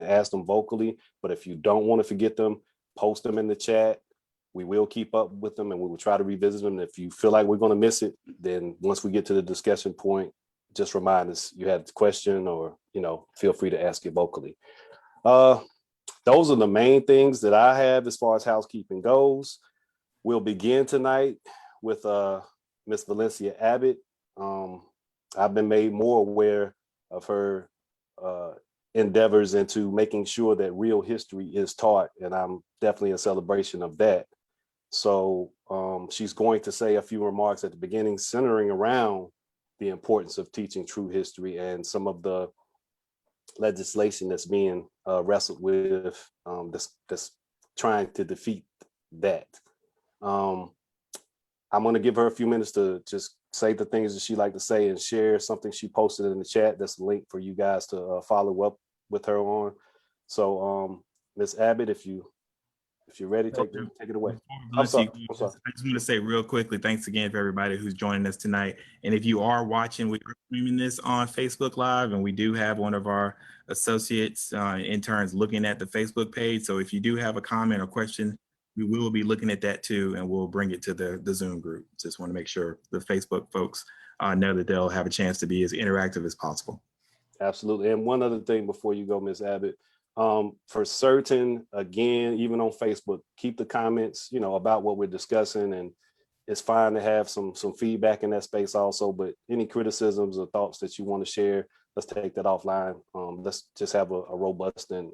ask them vocally, but if you don't want to forget them, post them in the chat. We will keep up with them and we will try to revisit them. If you feel like we're going to miss it, then once we get to the discussion point, just remind us you had a question or, feel free to ask it vocally. Those are the main things that I have as far as housekeeping goes. We'll begin tonight with Miss Valencia Abbott. I've been made more aware of her endeavors into making sure that real history is taught, and I'm definitely in celebration of that. So she's going to say a few remarks at the beginning centering around the importance of teaching true history and some of the legislation that's being wrestled with that's trying to defeat that. I'm going to give her a few minutes to just say the things that she like to say and share something she posted in the chat. That's a link for you guys to follow up with her on. So Ms. Abbott, if you're ready, take it away. I just want to say real quickly, thanks again for everybody who's joining us tonight. And if you are watching, we are streaming this on Facebook Live, and we do have one of our associates, interns, looking at the Facebook page. So if you do have a comment or question, we will be looking at that too, and we'll bring it to the Zoom group. Just want to make sure the Facebook folks know that they'll have a chance to be as interactive as possible. Absolutely. And one other thing before you go, Ms. Abbott, for certain, again, even on Facebook, keep the comments, about what we're discussing, and it's fine to have some feedback in that space also, but any criticisms or thoughts that you want to share, let's take that offline. Let's just have a robust and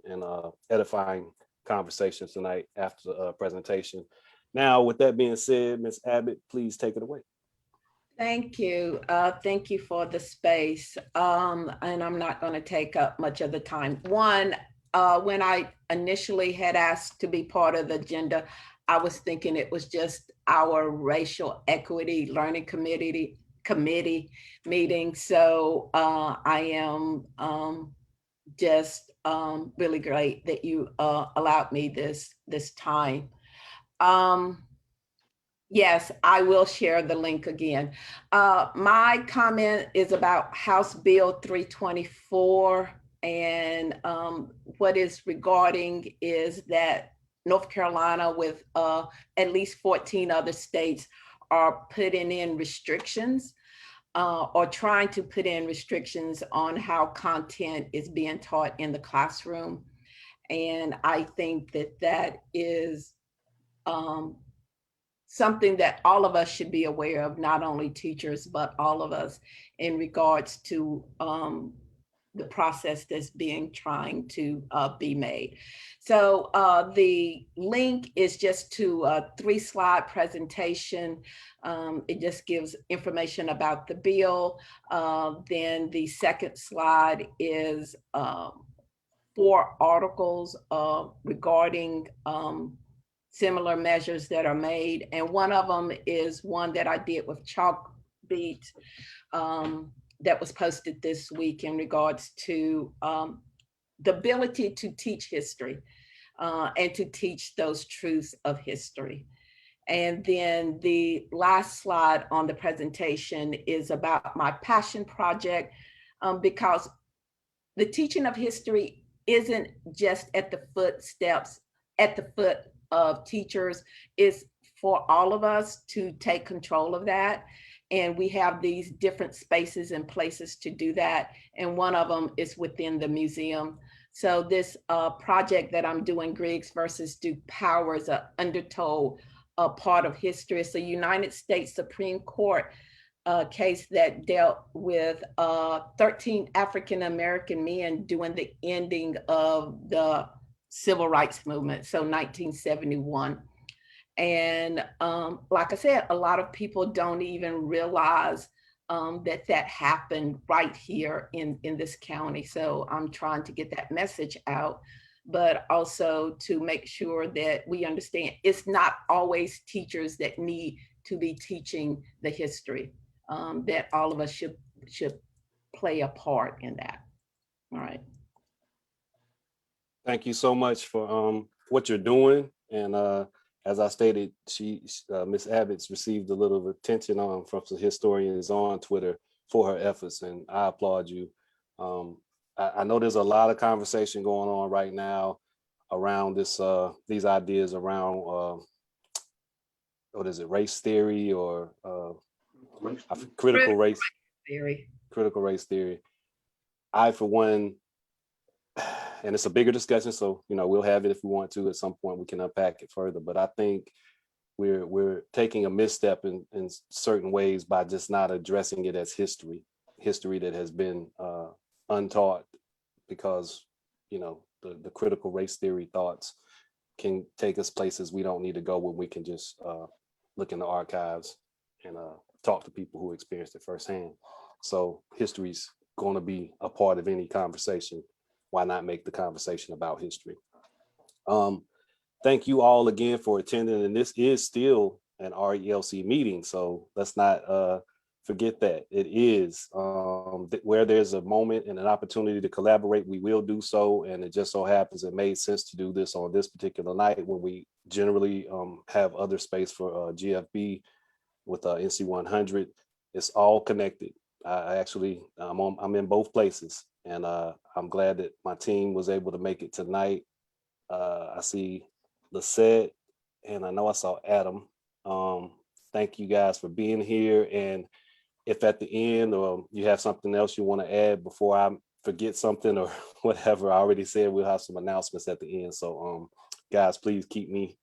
edifying conversation tonight after the presentation. Now, with that being said, Ms. Abbott, please take it away. Thank you. Thank you for the space. And I'm not going to take up much of the time. One, when I initially had asked to be part of the agenda, I was thinking it was just our racial equity learning committee meeting. So I am just really great that you allowed me this time. Yes, I will share the link again. My comment is about House Bill 324, and what is regarding is that North Carolina with at least 14 other states are putting in restrictions or trying to put in restrictions on how content is being taught in the classroom. And I think that is something that all of us should be aware of, not only teachers, but all of us, in regards to the process that's trying to be made. So the link is just to a 3-slide presentation. It just gives information about the bill. Then the second slide is 4 articles regarding similar measures that are made. And one of them is one that I did with Chalkbeat that was posted this week in regards to the ability to teach history and to teach those truths of history. And then the last slide on the presentation is about my passion project, because the teaching of history isn't just at the foot of teachers. Is for all of us to take control of that. And we have these different spaces and places to do that. And one of them is within the museum. So this project that I'm doing, Griggs versus Duke Power, is an undertold part of history. It's a United States Supreme Court case that dealt with 13 African-American men during the ending of the Civil Rights Movement, so 1971. And like I said, a lot of people don't even realize that happened right here in this county. So I'm trying to get that message out, but also to make sure that we understand it's not always teachers that need to be teaching the history, that all of us should play a part in that. All right. Thank you so much for what you're doing. And as I stated, Ms. Abbott's received a little attention from some historians on Twitter for her efforts, and I applaud you. I know there's a lot of conversation going on right now around these ideas around what is it, race theory or critical race Theory. critical race theory. I, for one, and it's a bigger discussion, so we'll have it if we want to at some point. We can unpack it further, but I think we're taking a misstep in certain ways by just not addressing it as history that has been untaught, because the critical race theory thoughts can take us places we don't need to go when we can just look in the archives and talk to people who experienced it firsthand. So history's going to be a part of any conversation. Why not make the conversation about history? Thank you all again for attending. And this is still an RELC meeting, so let's not forget that. It is where there's a moment and an opportunity to collaborate, we will do so. And it just so happens it made sense to do this on this particular night when we generally have other space for GFB with NC 100. It's all connected. I'm in both places, and I'm glad that my team was able to make it tonight. I see Lisette, and I know I saw Adam. Thank you guys for being here. And if at the end you have something else you want to add before I forget something or whatever, I already said we'll have some announcements at the end. So guys, please keep me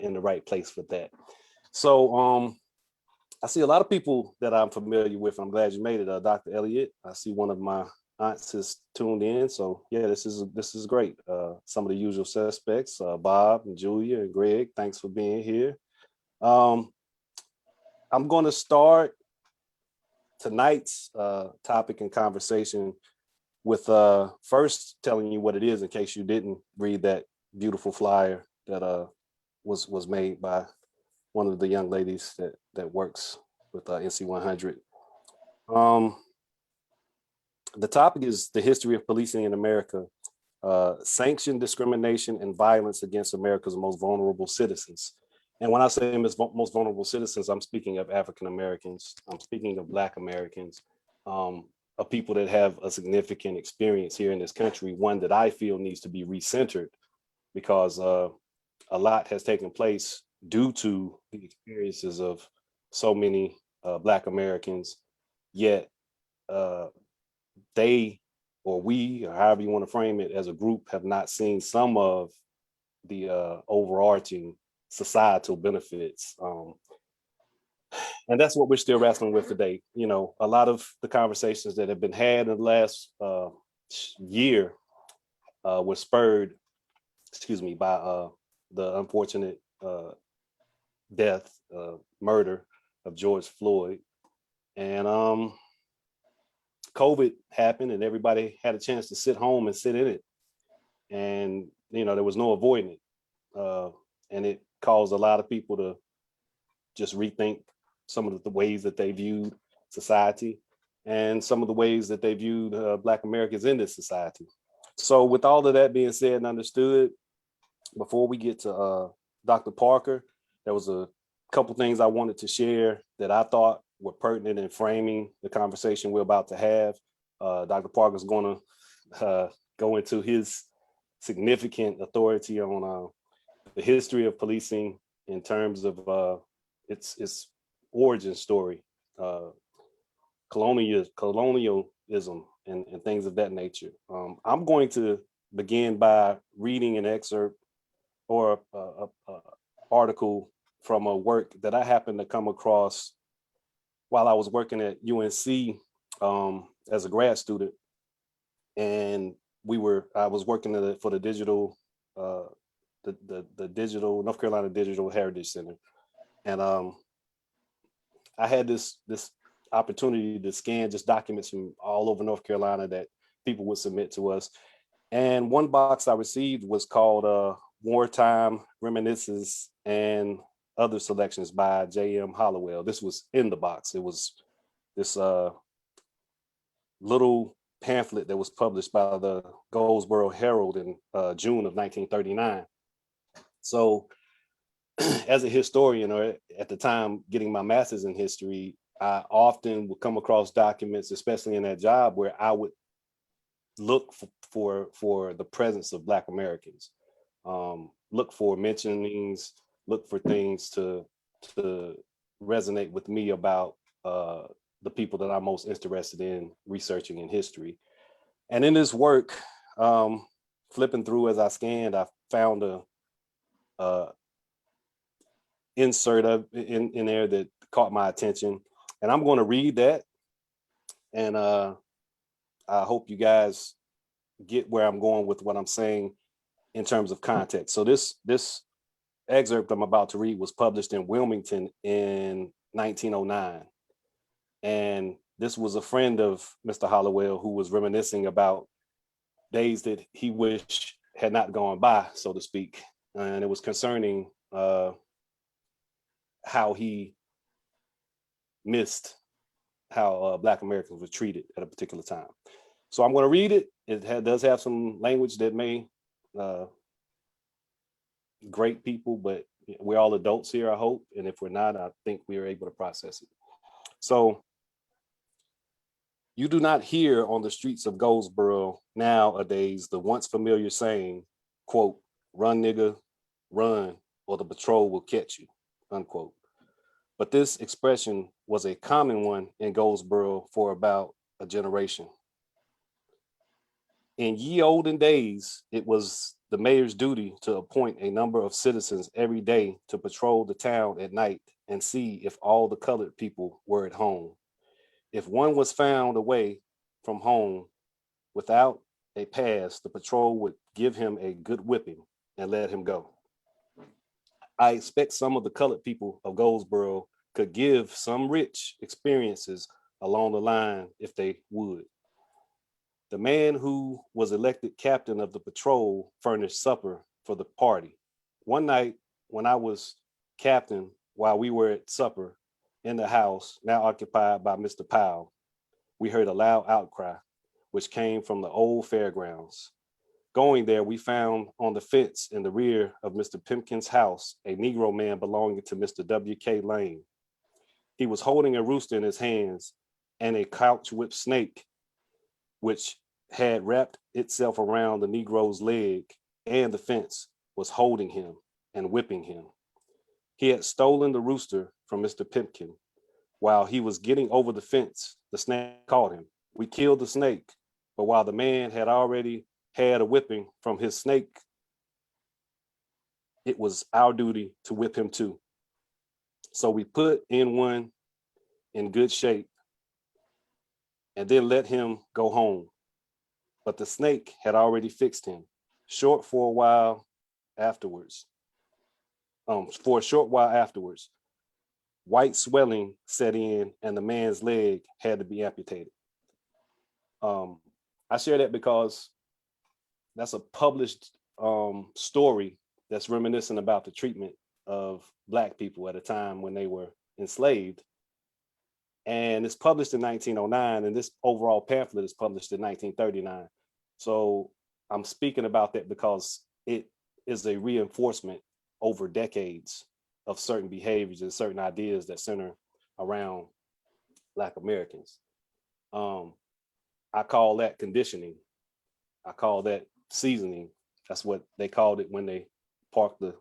in the right place for that. So I see a lot of people that I'm familiar with. I'm glad you made it, Dr. Elliott. I see one of my aunts is tuned in. So yeah, this is great. Some of the usual suspects, Bob and Julia and Greg, thanks for being here. I'm going to start tonight's topic and conversation with first telling you what it is in case you didn't read that beautiful flyer that was made by one of the young ladies that works with NC 100. The topic is the history of policing in America, sanctioned discrimination and violence against America's most vulnerable citizens. And when I say most vulnerable citizens, I'm speaking of African Americans. I'm speaking of Black Americans, of people that have a significant experience here in this country, one that I feel needs to be recentered because a lot has taken place due to the experiences of so many Black Americans, yet they, or we, or however you want to frame it, as a group have not seen some of the overarching societal benefits. And that's what we're still wrestling with today. A lot of the conversations that have been had in the last year were spurred, by the unfortunate death, murder of George Floyd. And COVID happened and everybody had a chance to sit home and sit in it. And, there was no avoiding it. And it caused a lot of people to just rethink some of the ways that they viewed society and some of the ways that they viewed Black Americans in this society. So with all of that being said and understood, before we get to Dr. Parker, there was a couple things I wanted to share that I thought were pertinent in framing the conversation we're about to have. Dr. Parker is going to go into his significant authority on the history of policing in terms of its origin story, colonialism, and things of that nature. I'm going to begin by reading an excerpt or a article from a work that I happened to come across while I was working at UNC as a grad student, and I was working for the digital, the digital North Carolina Digital Heritage Center, and I had this opportunity to scan just documents from all over North Carolina that people would submit to us, and one box I received was called Wartime Reminiscences and Other Selections by J.M. Hollowell. This was in the box. It was this little pamphlet that was published by the Goldsboro Herald in June of 1939. So as a historian, or at the time getting my master's in history, I often would come across documents, especially in that job, where I would look for the presence of Black Americans. Look for mentionings, look for things to resonate with me about the people that I'm most interested in researching in history. And in this work, flipping through as I scanned, I found a insert in there that caught my attention, and I'm going to read that. And I hope you guys get where I'm going with what I'm saying in terms of context. So this excerpt I'm about to read was published in Wilmington in 1909. And this was a friend of Mr. Hollowell who was reminiscing about days that he wished had not gone by, so to speak. And it was concerning how he missed how Black Americans were treated at a particular time. So I'm going to read it. It does have some language that may grate people, but we're all adults here, I hope. And if we're not, I think we are able to process it. So, you do not hear on the streets of Goldsboro nowadays the once familiar saying, quote, "Run, nigga, run, or the patrol will catch you," unquote. But this expression was a common one in Goldsboro for about a generation. In ye olden days, it was the mayor's duty to appoint a number of citizens every day to patrol the town at night and see if all the colored people were at home. If one was found away from home without a pass, the patrol would give him a good whipping and let him go. I expect some of the colored people of Goldsboro could give some rich experiences along the line if they would. The man who was elected captain of the patrol furnished supper for the party. One night when I was captain, while we were at supper in the house now occupied by Mr. Powell, we heard a loud outcry, which came from the old fairgrounds. Going there, we found on the fence in the rear of Mr. Pimpkin's house a Negro man belonging to Mr. W.K. Lane. He was holding a rooster in his hands and a couch whip snake, which had wrapped itself around the Negro's leg, and the fence was holding him and whipping him. He had stolen the rooster from Mr. Pimpkin. While he was getting over the fence, the snake caught him. We killed the snake, but while the man had already had a whipping from his snake, it was our duty to whip him too. So we put in one in good shape and then let him go home. But the snake had already fixed him. For a short while afterwards, white swelling set in and the man's leg had to be amputated. I share that because that's a published story that's reminiscent about the treatment of Black people at a time when they were enslaved. And it's published in 1909, and this overall pamphlet is published in 1939. So I'm speaking about that because it is a reinforcement over decades of certain behaviors and certain ideas that center around Black Americans. I call that conditioning. I call that seasoning. That's what they called it when they parked the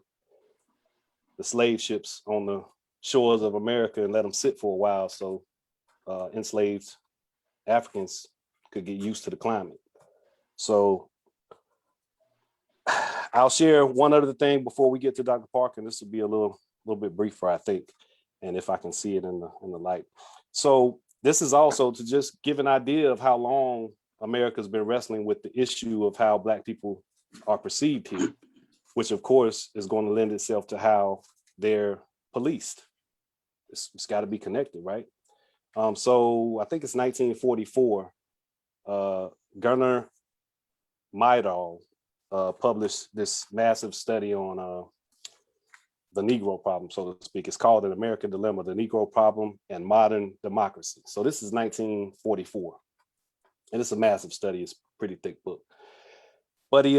slave ships on the shores of America and let them sit for a while so enslaved Africans could get used to the climate. So I'll share one other thing before we get to Dr. Parker, and this will be a little bit briefer, I think, and if I can see it in the light. So this is also to just give an idea of how long America's been wrestling with the issue of how Black people are perceived here, which of course is going to lend itself to how they're policed. It's got to be connected, right? So I think it's 1944. Gunnar Myrdal published this massive study on the Negro problem, so to speak. It's called An American Dilemma, the Negro Problem and Modern Democracy. So this is 1944. And it's a massive study. It's a pretty thick book. But he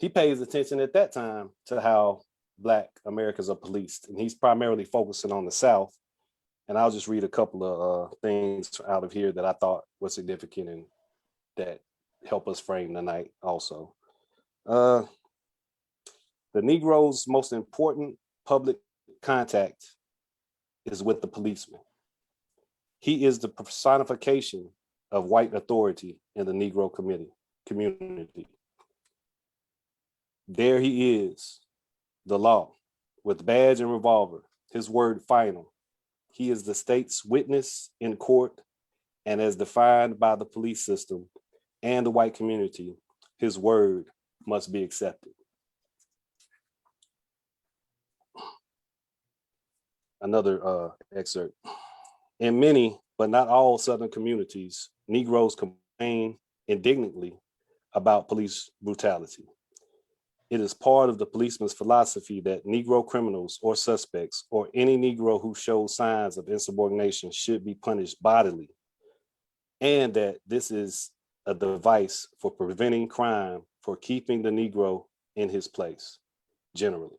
pays attention at that time to how Black Americans are policed. And he's primarily focusing on the South. And I'll just read a couple of things out of here that I thought was significant and that help us frame the night also. The Negro's most important public contact is with the policeman. He is the personification of white authority in the Negro community. There he is, the law, with badge and revolver, his word final. He is the state's witness in court, and as defined by the police system and the white community, his word must be accepted. Another excerpt. In many, but not all Southern communities, Negroes complain indignantly about police brutality. It is part of the policeman's philosophy that Negro criminals or suspects or any Negro who shows signs of insubordination should be punished bodily, and that this is a device for preventing crime, for keeping the Negro in his place, generally.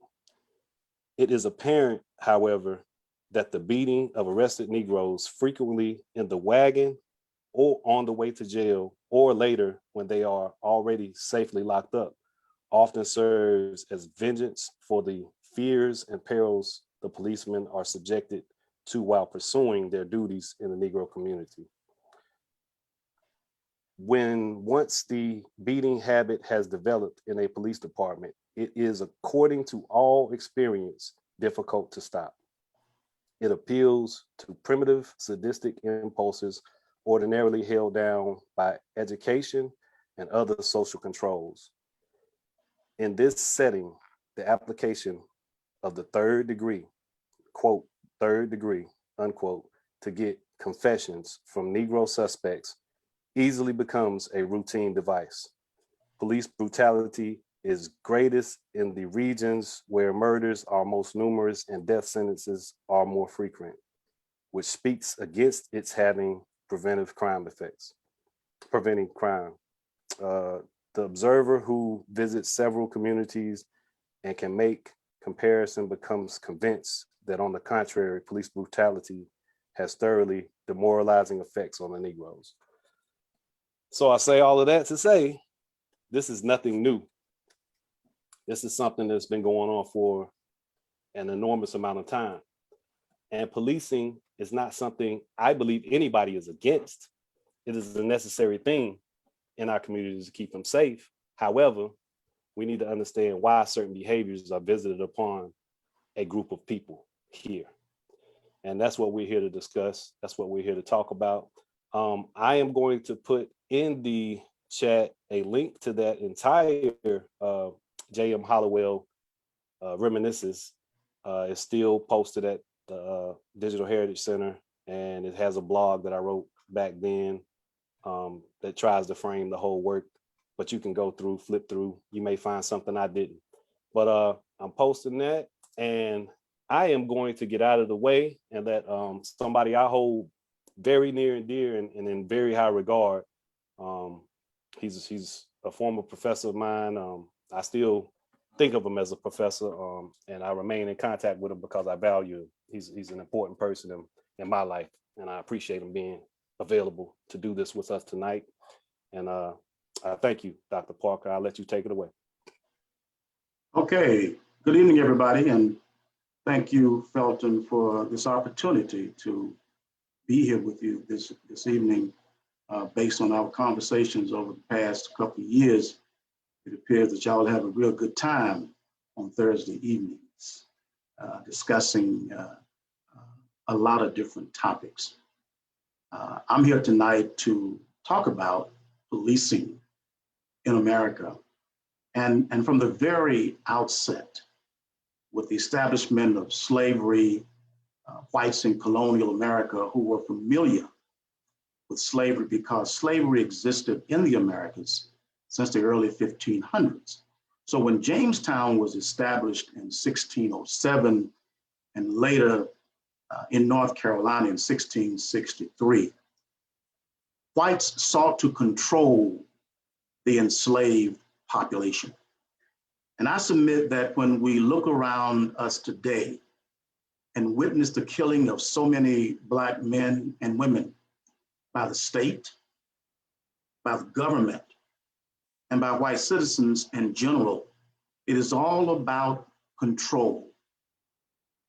It is apparent, however, that the beating of arrested Negroes frequently in the wagon or on the way to jail or later when they are already safely locked up often serves as vengeance for the fears and perils the policemen are subjected to while pursuing their duties in the Negro community. When once the beating habit has developed in a police department, it is, according to all experience, difficult to stop. It appeals to primitive sadistic impulses ordinarily held down by education and other social controls. In this setting, the application of the third degree, quote, third degree, unquote, to get confessions from Negro suspects easily becomes a routine device. Police brutality is greatest in the regions where murders are most numerous and death sentences are more frequent, which speaks against its having preventing crime. The observer who visits several communities and can make comparison becomes convinced that, on the contrary, police brutality has thoroughly demoralizing effects on the Negroes. So I say all of that to say, this is nothing new. This is something that's been going on for an enormous amount of time. And policing is not something I believe anybody is against. It is a necessary thing in our communities to keep them safe. However, we need to understand why certain behaviors are visited upon a group of people here. And that's what we're here to discuss. That's what we're here to talk about. I am going to put in the chat a link to that entire J.M. Hollowell reminiscences. It's still posted at the Digital Heritage Center, and it has a blog that I wrote back then that tries to frame the whole work, but you can go through, flip through. You may find something I didn't, but I'm posting that, and I am going to get out of the way and let somebody I hold very near and dear and in very high regard. He's a former professor of mine. I still think of him as a professor, and I remain in contact with him because I value him. He's an important person in my life, and I appreciate him being available to do this with us tonight. And I thank you, Dr. Parker. I'll let you take it away. Okay, good evening, everybody, and thank you, Felton, for this opportunity to be here with you this evening. Based on our conversations over the past couple of years, it appears that y'all have a real good time on Thursday evenings, discussing a lot of different topics. I'm here tonight to talk about policing in America. And from the very outset, with the establishment of slavery, whites in colonial America who were familiar with slavery because slavery existed in the Americas since the early 1500s. So when Jamestown was established in 1607 and later in North Carolina in 1663, whites sought to control the enslaved population. And I submit that when we look around us today and witness the killing of so many Black men and women by the state, by the government, and by white citizens in general, it is all about control.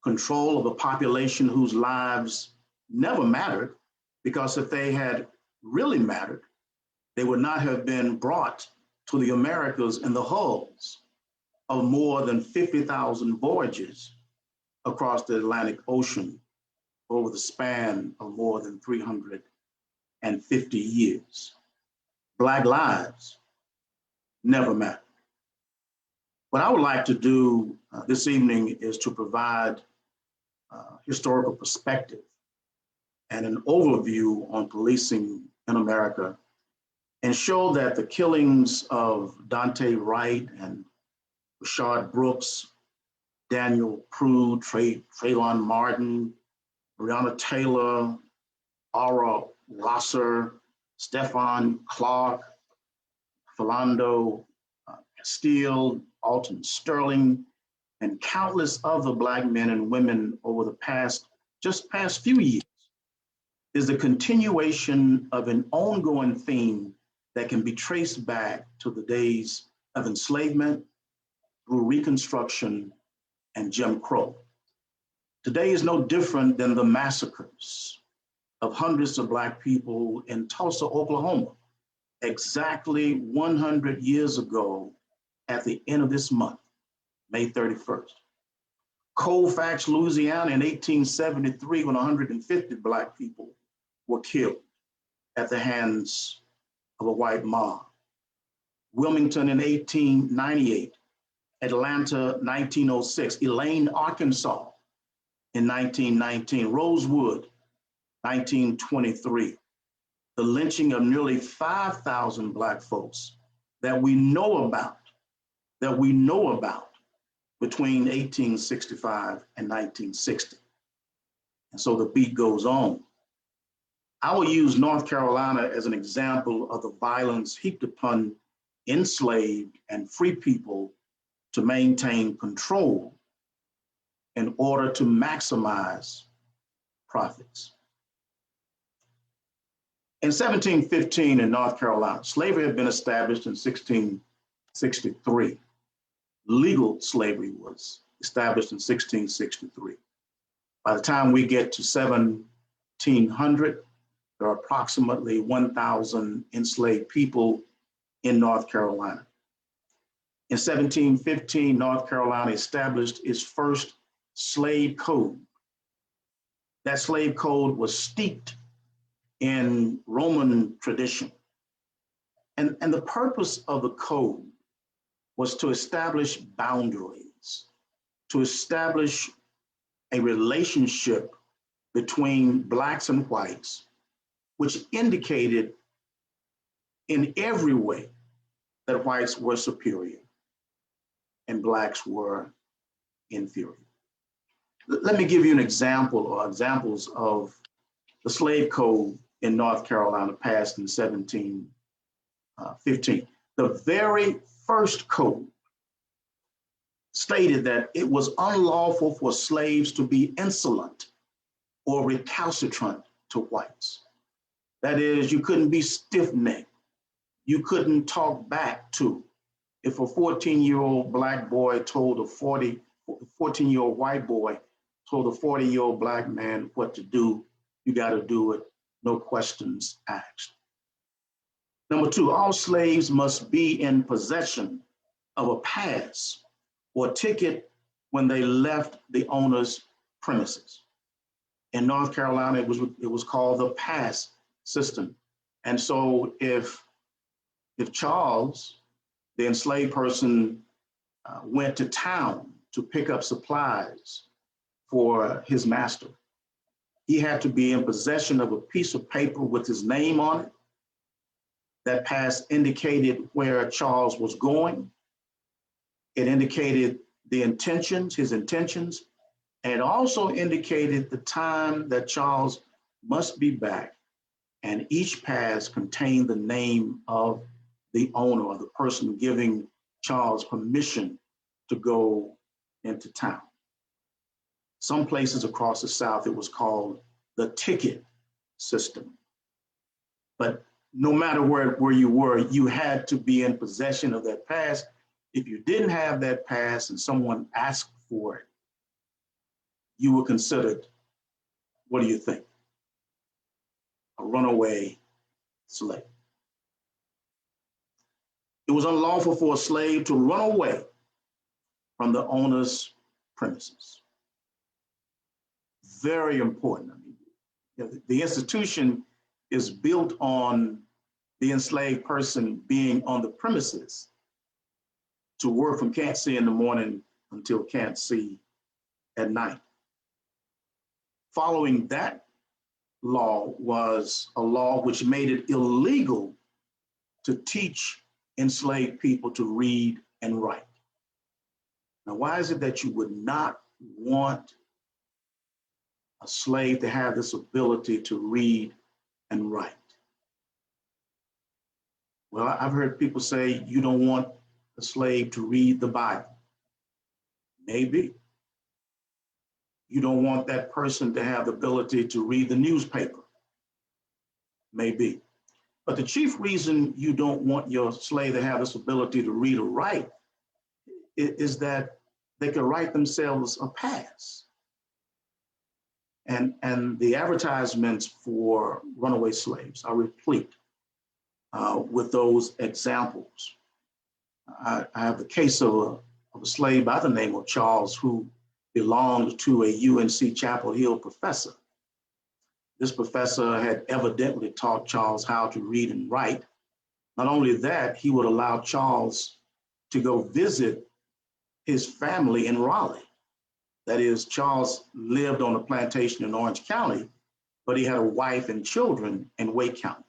Control of a population whose lives never mattered, because if they had really mattered, they would not have been brought to the Americas in the hulls of more than 50,000 voyages across the Atlantic Ocean over the span of more than 350 years. Black lives never mattered. What I would like to do this evening is to provide historical perspective and an overview on policing in America, and show that the killings of Dante Wright and Rashard Brooks, Daniel Prude, Trayvon Martin, Breonna Taylor, Aura Rosser, Stephon Clark, Philando Castile, Alton Sterling, and countless other Black men and women over the past few years is the continuation of an ongoing theme that can be traced back to the days of enslavement through Reconstruction and Jim Crow. Today is no different than the massacres of hundreds of Black people in Tulsa, Oklahoma, exactly 100 years ago at the end of this month, May 31st. Colfax, Louisiana in 1873, when 150 Black people were killed at the hands of a white mob. Wilmington in 1898, Atlanta 1906, Elaine, Arkansas in 1919, Rosewood 1923, the lynching of nearly 5,000 Black folks that we know about between 1865 and 1960. And so the beat goes on. I will use North Carolina as an example of the violence heaped upon enslaved and free people to maintain control in order to maximize profits. In 1715 in North Carolina, slavery had been established in 1663. Legal slavery was established in 1663. By the time we get to 1700, there are approximately 1,000 enslaved people in North Carolina. In 1715, North Carolina established its first slave code. That slave code was steeped in Roman tradition. And the purpose of the code was to establish boundaries, to establish a relationship between Blacks and whites, which indicated in every way that whites were superior and Blacks were inferior. Let me give you an example or examples of the slave code in North Carolina passed in 1715. The very first code stated that it was unlawful for slaves to be insolent or recalcitrant to whites. That is, you couldn't be stiff-necked. You couldn't talk back to. If a 14-year-old Black boy told a 14-year-old white boy told a 40-year-old Black man what to do, you got to do it, no questions asked. Number two, all slaves must be in possession of a pass or ticket when they left the owner's premises. In North Carolina, it was called the pass system. And so if Charles, the enslaved person, went to town to pick up supplies for his master, he had to be in possession of a piece of paper with his name on it. That pass indicated where Charles was going. It indicated his intentions, and it also indicated the time that Charles must be back. And each pass contained the name of the owner or the person giving Charles permission to go into town. Some places across the South, it was called the ticket system. But no matter where you were, you had to be in possession of that pass. If you didn't have that pass and someone asked for it, you were considered, what do you think? A runaway slave. It was unlawful for a slave to run away from the owner's premises. Very important. I mean, the institution is built on the enslaved person being on the premises to work from can't see in the morning until can't see at night. Following that law was a law which made it illegal to teach enslaved people to read and write. Now, why is it that you would not want a slave to have this ability to read and write? Well, I've heard people say you don't want a slave to read the Bible. Maybe. You don't want that person to have the ability to read the newspaper. Maybe. But the chief reason you don't want your slave to have this ability to read or write is that they can write themselves a pass. And the advertisements for runaway slaves are replete with those examples. I have the case of a slave by the name of Charles who belonged to a UNC Chapel Hill professor. This professor had evidently taught Charles how to read and write. Not only that, he would allow Charles to go visit his family in Raleigh. That is, Charles lived on a plantation in Orange County, but he had a wife and children in Wake County.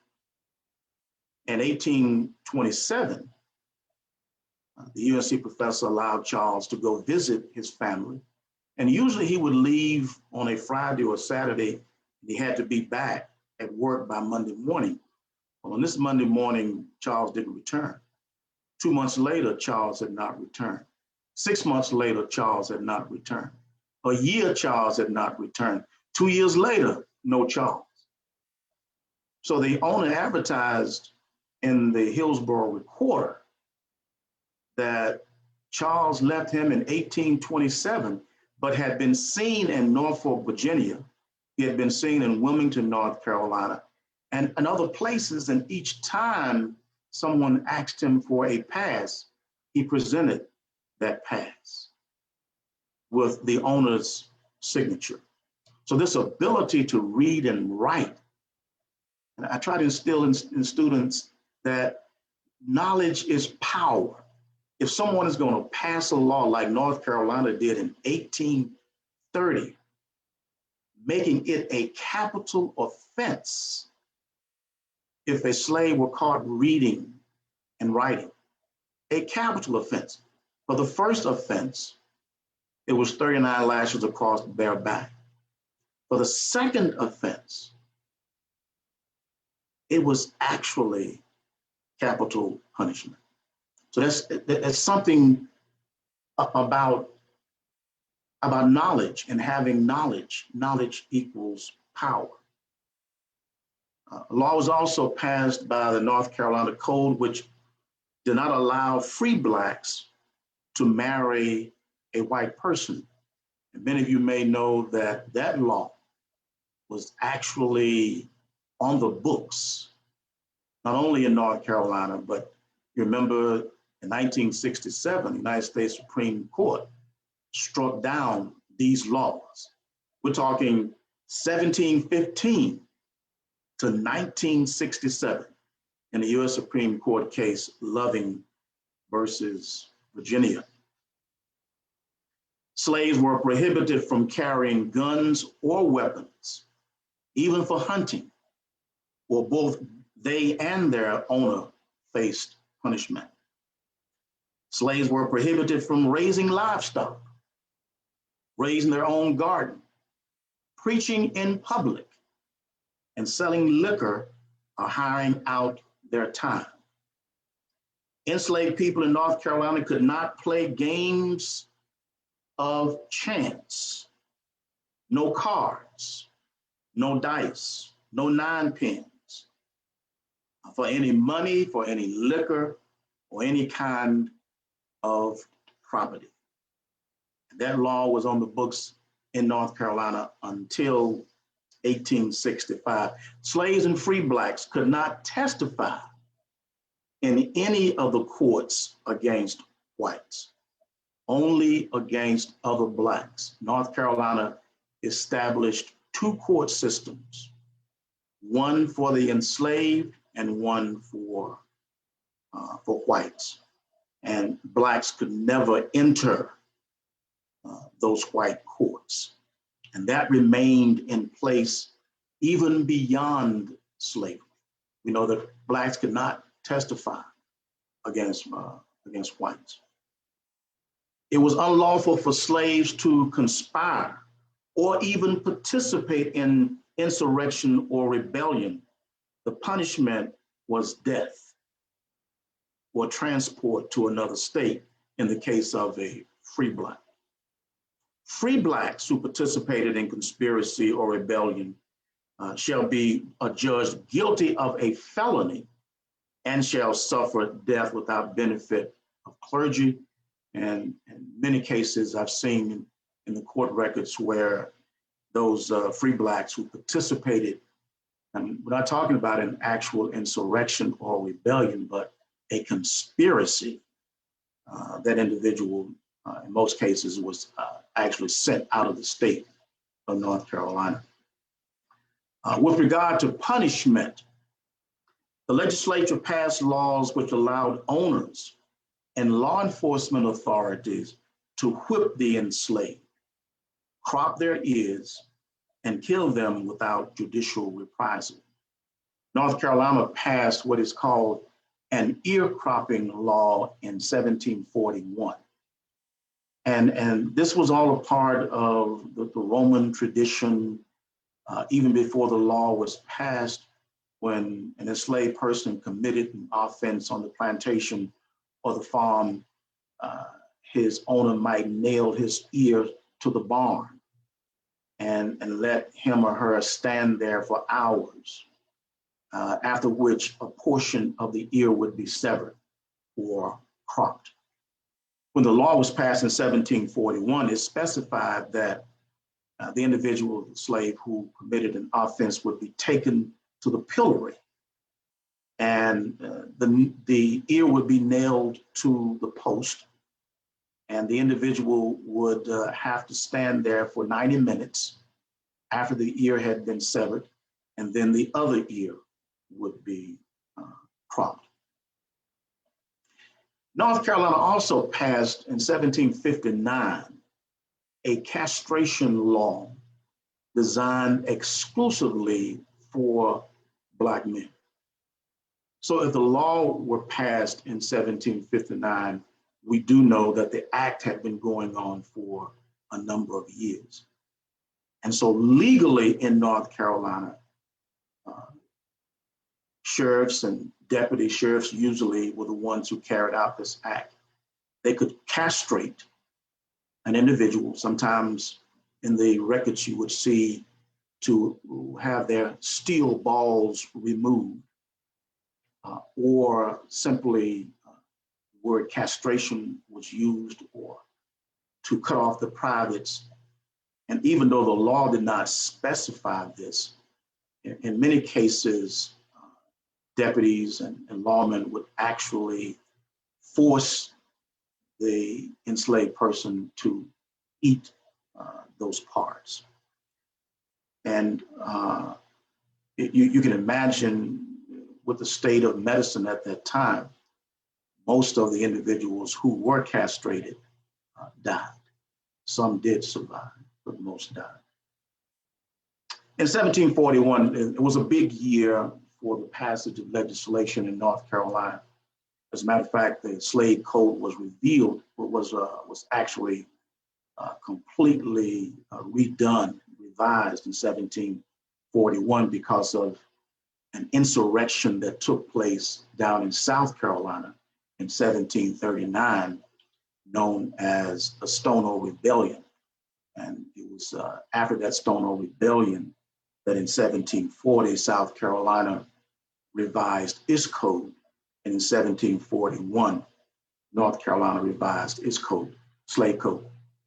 In 1827, the UNC professor allowed Charles to go visit his family. And usually he would leave on a Friday or Saturday, and he had to be back at work by Monday morning. Well, on this Monday morning, Charles didn't return. 2 months later, Charles had not returned. 6 months later, Charles had not returned. A year, Charles had not returned. 2 years later, no Charles. So the owner advertised in the Hillsborough Recorder that Charles left him in 1827, but had been seen in Norfolk, Virginia. He had been seen in Wilmington, North Carolina, and other places. And each time someone asked him for a pass, he presented that pass with the owner's signature. So this ability to read and write, and I try to instill in students that knowledge is power. If someone is going to pass a law like North Carolina did in 1830, making it a capital offense if a slave were caught reading and writing, a capital offense. For the first offense, it was 39 lashes across the bare back. For the second offense, it was actually capital punishment. So that's something about knowledge and having knowledge. Knowledge equals power. A law was also passed by the North Carolina Code, which did not allow free Blacks to marry a white person. And many of you may know that that law was actually on the books, not only in North Carolina, but you remember in 1967, the United States Supreme Court struck down these laws. We're talking 1715 to 1967 in the US Supreme Court case, Loving versus Virginia. Slaves were prohibited from carrying guns or weapons, even for hunting, or both they and their owner faced punishment. Slaves were prohibited from raising livestock, raising their own garden, preaching in public, and selling liquor or hiring out their time. Enslaved people in North Carolina could not play games of chance, no cards, no dice, no nine pins. for any money, for any liquor, or any kind of property. That law was on the books in North Carolina until 1865. Slaves and free blacks could not testify in any of the courts against whites, only against other blacks. North Carolina established two court systems, one for the enslaved and one for whites. And blacks could never enter those white courts. And that remained in place even beyond slavery. We know that blacks could not testify against whites. It was unlawful for slaves to conspire or even participate in insurrection or rebellion. The punishment was death or transport to another state in the case of a free black. Free blacks who participated in conspiracy or rebellion shall be adjudged guilty of a felony and shall suffer death without benefit of clergy. And in many cases I've seen in the court records where those free blacks who participated, and we're not talking about an actual insurrection or rebellion, but a conspiracy, that individual in most cases was actually sent out of the state of North Carolina. With regard to punishment, the legislature passed laws which allowed owners and law enforcement authorities to whip the enslaved, crop their ears, and kill them without judicial reprisal. North Carolina passed what is called an ear cropping law in 1741. And this was all a part of the Roman tradition, even before the law was passed. When an enslaved person committed an offense on the plantation or the farm, his owner might nail his ear to the barn and let him or her stand there for hours, after which a portion of the ear would be severed or cropped. When the law was passed in 1741, it specified that the individual slave who committed an offense would be taken to the pillory, and the ear would be nailed to the post, and the individual would have to stand there for 90 minutes after the ear had been severed, and then the other ear would be cropped. North Carolina also passed in 1759 a castration law designed exclusively for Black men. So if the law were passed in 1759, we do know that the act had been going on for a number of years. And so legally in North Carolina, sheriffs and deputy sheriffs usually were the ones who carried out this act. They could castrate an individual. Sometimes in the records you would see to have their steel balls removed, or simply word castration was used, or to cut off the privates. And even though the law did not specify this, in many cases, deputies and lawmen would actually force the enslaved person to eat those parts. And you can imagine, with the state of medicine at that time, most of the individuals who were castrated died. Some did survive, but most died. In 1741, it was a big year for the passage of legislation in North Carolina. As a matter of fact, the slave code was revealed, was actually completely redone, revised in 1741 because of an insurrection that took place down in South Carolina in 1739, known as the Stonewall Rebellion. And it was after that Stonewall Rebellion that in 1740, South Carolina revised its code, and in 1741, North Carolina revised its code, slave code.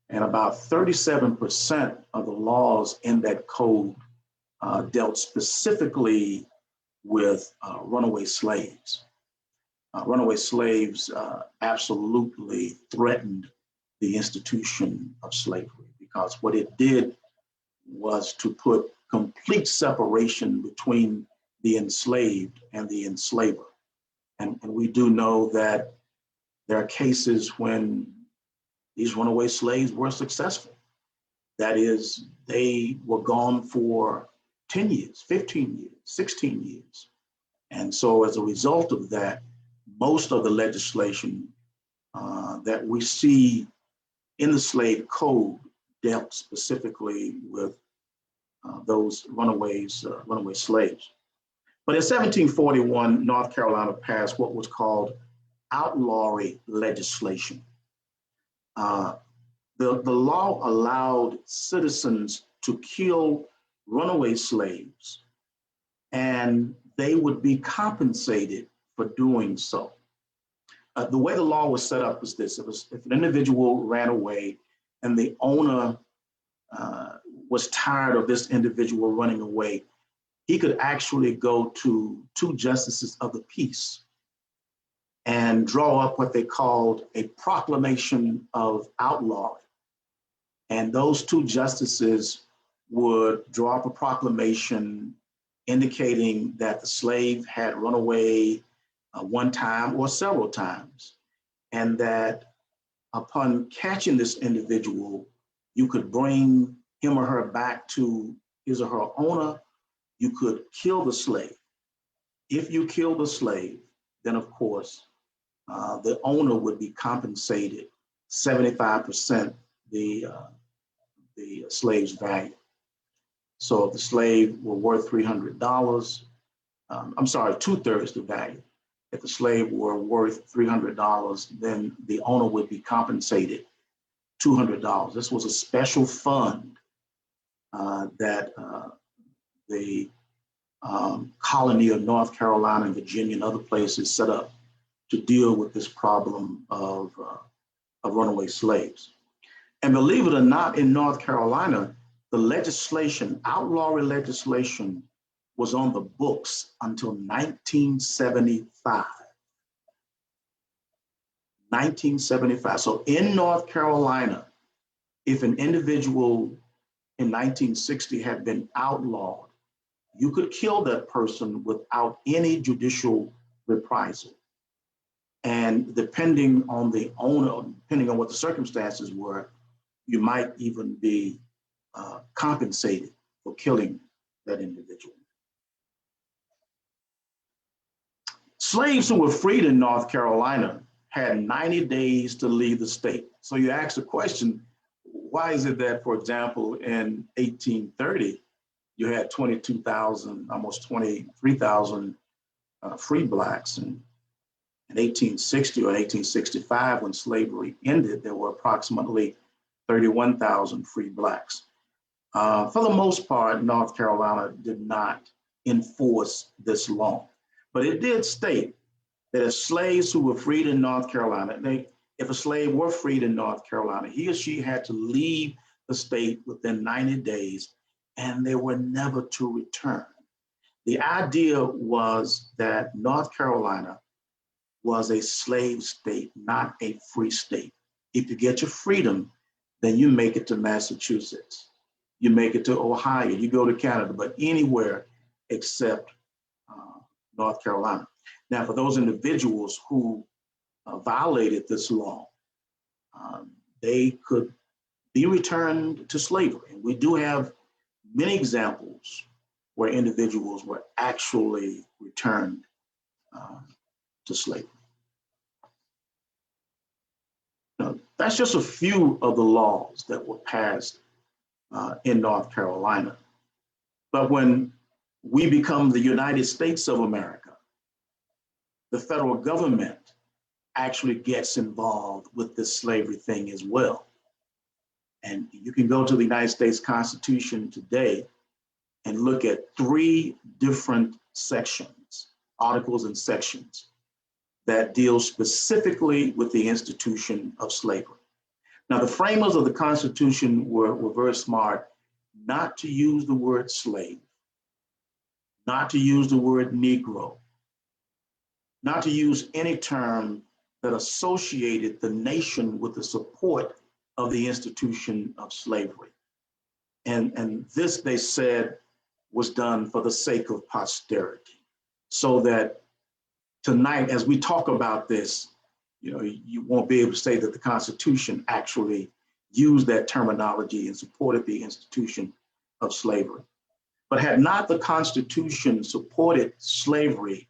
And about 37% of the laws in that code dealt specifically with runaway slaves. Runaway slaves absolutely threatened the institution of slavery, because what it did was to put complete separation between the enslaved and the enslaver. And we do know that there are cases when these runaway slaves were successful. That is, they were gone for 10 years, 15 years, 16 years. And so as a result of that, most of the legislation that we see in the slave code dealt specifically with those runaway slaves. But in 1741, North Carolina passed what was called outlawry legislation. The law allowed citizens to kill runaway slaves, and they would be compensated for doing so. The way the law was set up was this: if an individual ran away and the owner was tired of this individual running away, he could actually go to two justices of the peace and draw up what they called a Proclamation of Outlaw. And those two justices would draw up a proclamation indicating that the slave had run away one time or several times, and that upon catching this individual, you could bring him or her back to his or her owner. You could kill the slave. If you kill the slave, then of course, the owner would be compensated 75% the slave's value. So if the slave were worth $300, I'm sorry, 2/3 the value. If the slave were worth $300, then the owner would be compensated $200. This was a special fund that the colony of North Carolina and Virginia and other places set up to deal with this problem of runaway slaves. And believe it or not, in North Carolina, the legislation, outlawry legislation, was on the books until 1975. 1975. So in North Carolina, if an individual in 1960 had been outlawed, you could kill that person without any judicial reprisal. And depending on the owner, depending on what the circumstances were, you might even be compensated for killing that individual. Slaves who were freed in North Carolina had 90 days to leave the state. So you ask the question, why is it that, for example, in 1830, you had 22,000, almost 23,000 free blacks, and in 1860 or 1865, when slavery ended, there were approximately 31,000 free blacks. For the most part, North Carolina did not enforce this law, but it did state that if slaves who were freed in North Carolina, if a slave were freed in North Carolina, he or she had to leave the state within 90 days, and they were never to return. The idea was that North Carolina was a slave state, not a free state. If you get your freedom, then you make it to Massachusetts, you make it to Ohio, you go to Canada, but anywhere except North Carolina. Now, for those individuals who violated this law, they could be returned to slavery. And we do have many examples where individuals were actually returned to slavery. Now, that's just a few of the laws that were passed in North Carolina. But when we become the United States of America, the federal government actually gets involved with this slavery thing as well. And you can go to the United States Constitution today and look at 3 different sections articles and sections that deal specifically with the institution of slavery. Now, the framers of the Constitution were very smart not to use the word slave, not to use the word Negro, not to use any term that associated the nation with the support of the institution of slavery. And this, they said, was done for the sake of posterity, so that tonight, as we talk about this, you won't be able to say that the Constitution actually used that terminology and supported the institution of slavery. But had not the Constitution supported slavery,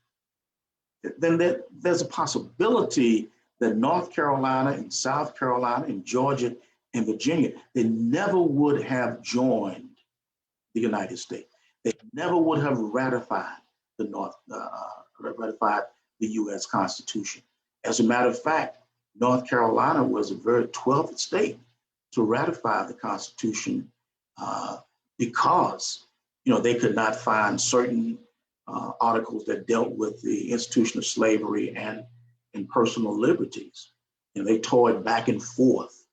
then there's a possibility that North Carolina and South Carolina and Georgia and Virginia, they never would have joined the United States. They never would have ratified ratified the U.S. Constitution. As a matter of fact, North Carolina was the very 12th state to ratify the Constitution because they could not find certain articles that dealt with the institution of slavery and personal liberties. And they toyed back and forth.